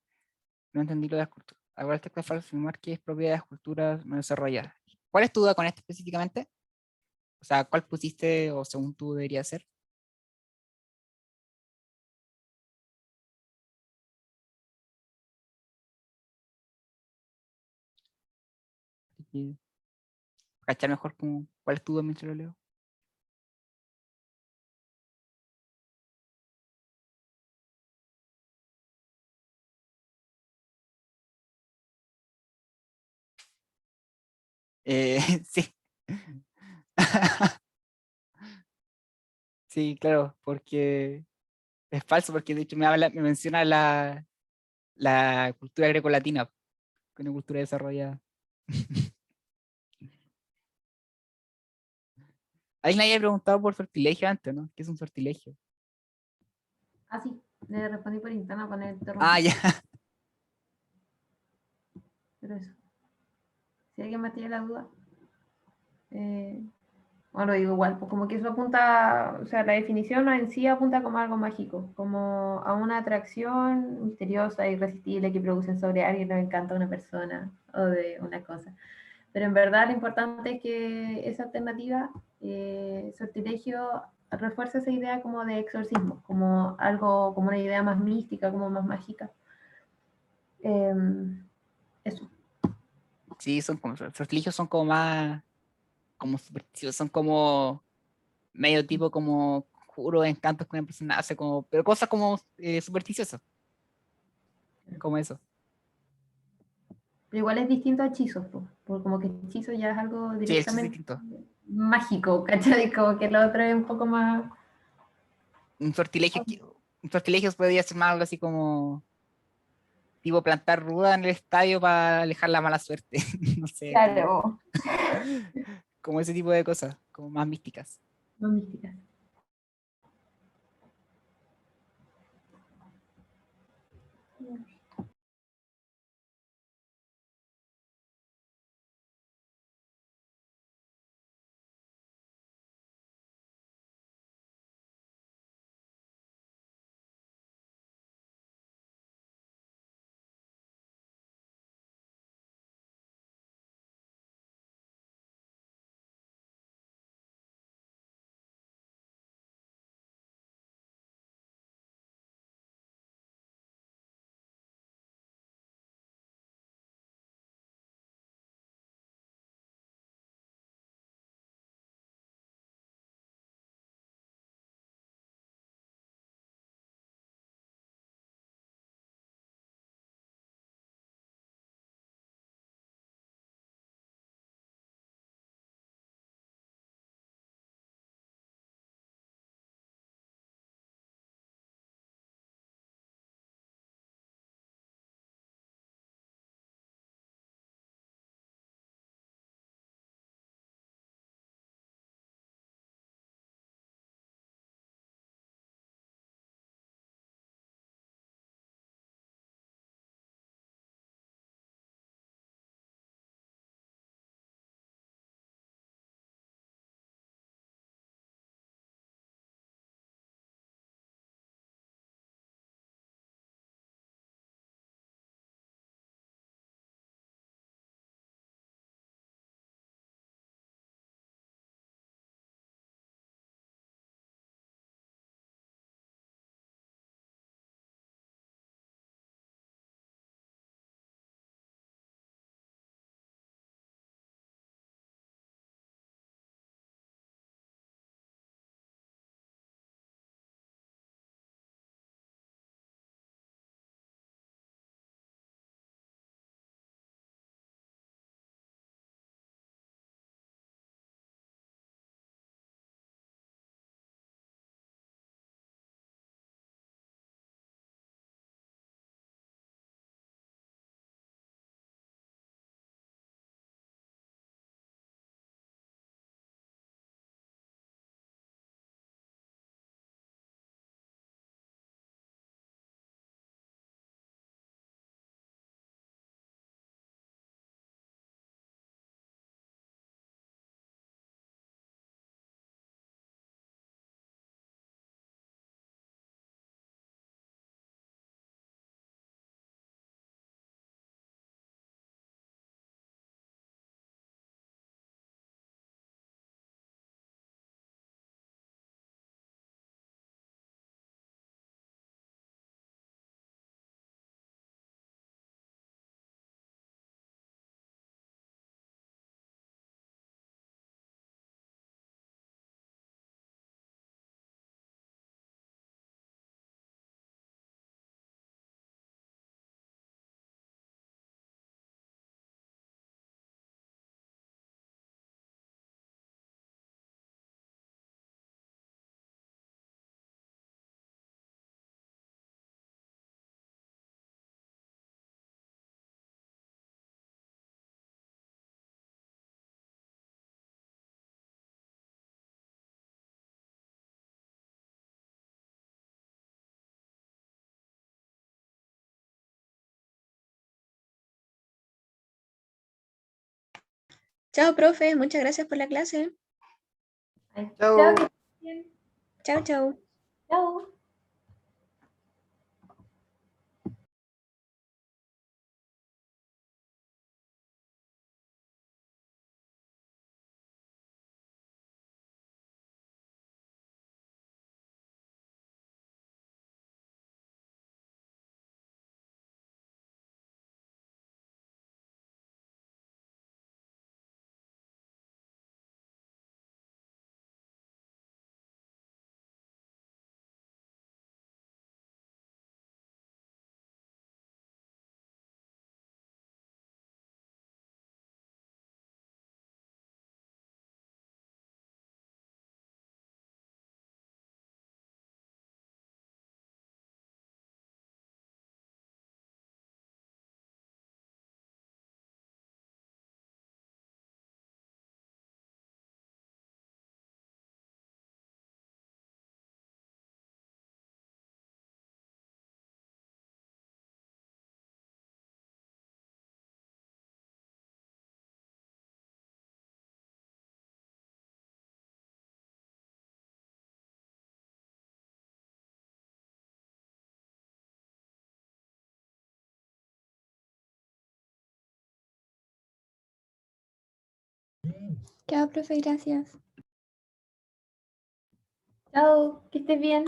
No entendí lo de las culturas. Ahora este es falso afirmar que es propiedad de las culturas no desarrolladas. ¿Cuál es tu duda con esto específicamente? O sea, ¿cuál pusiste o según tú debería ser? Y cachar mejor como, cuál es tu duda mientras lo leo. Sí. Sí, claro, porque es falso, porque de hecho me menciona la cultura grecolatina, que es una cultura desarrollada. Alguien había preguntado por sortilegio antes, ¿no? ¿Qué es un sortilegio? Ah, sí, le respondí por interno con el Ah, ya. Pero eso. Si alguien más tiene la duda. Bueno, digo igual, pues como que eso apunta, o sea, la definición en sí apunta como algo mágico, como a una atracción misteriosa, irresistible que producen sobre alguien, nos encanta una persona o de una cosa. Pero en verdad lo importante es que esa alternativa, sortilegio, refuerza esa idea como de exorcismo, como algo, como una idea más mística, como más mágica. Eso. Sí, son como, los sortilegios son como más, como supersticiosos, son como medio tipo como juro encantos que una persona hace, como, pero cosas como supersticiosas, como eso. Pero igual es distinto a hechizos, porque como que hechizo ya es algo Sí, el sí es directamente distinto. mágico, ¿cachai? Como que lo otro es un poco más... Un sortilegio, un sortilegio podría ser más algo así como tipo plantar ruda en el estadio para alejar la mala suerte. No sé, Claro. como ese tipo de cosas, como más místicas. Más místicas. Chao, profe, muchas gracias por la clase. Chao, Chao. que estés bien. Chao, chao. Chao. Chao, profe, gracias. Chao, que estés bien.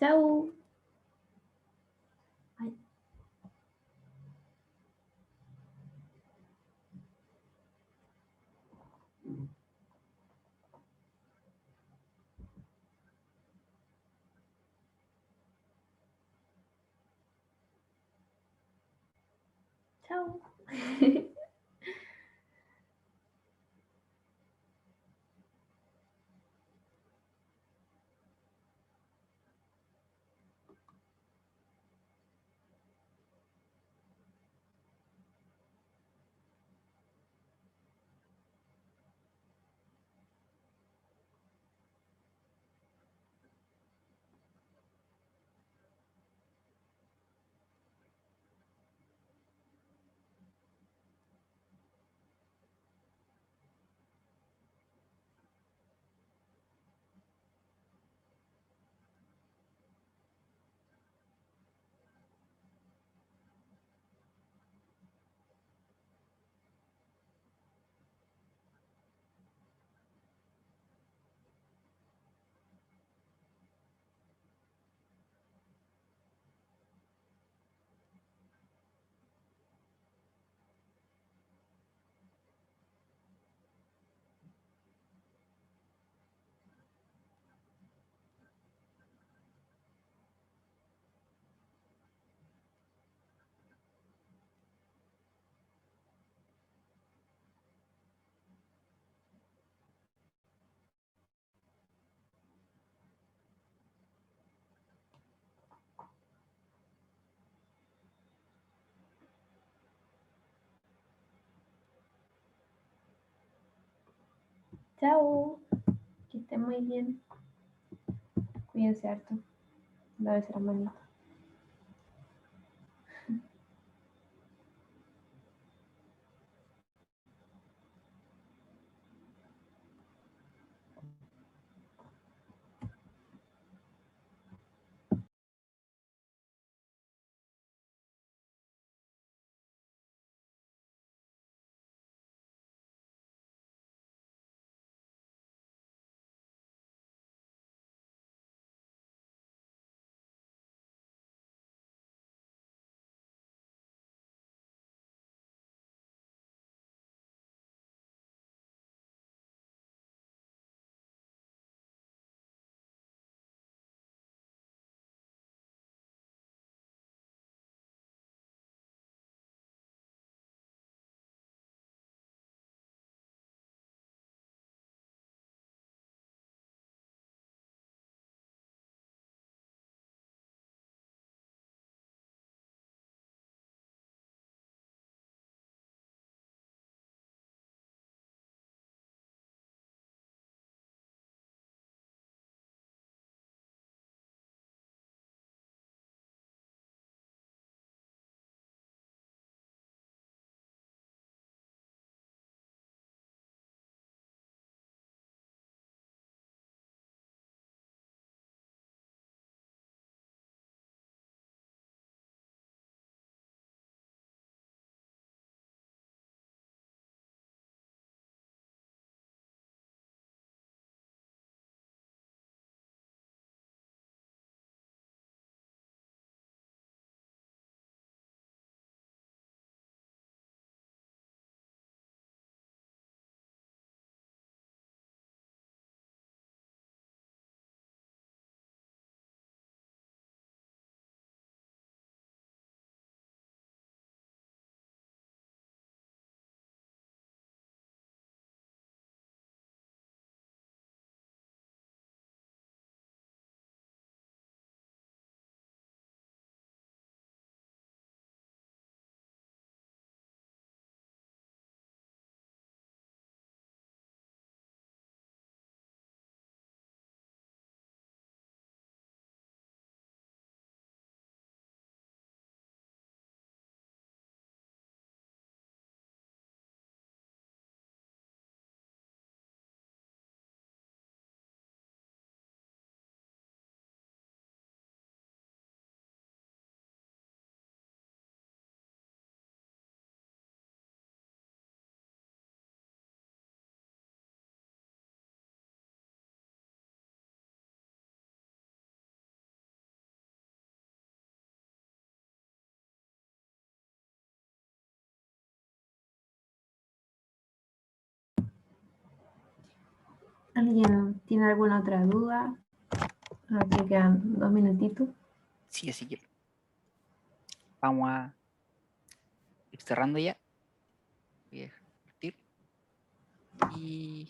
Chao. Ay. Chao. Chao. Que estén muy bien. Cuídense harto. Lávense las manitas. ¿Alguien tiene alguna otra duda? Aquí quedan 2 minutitos. Sí, así que vamos a ir cerrando ya. Voy a partir. Y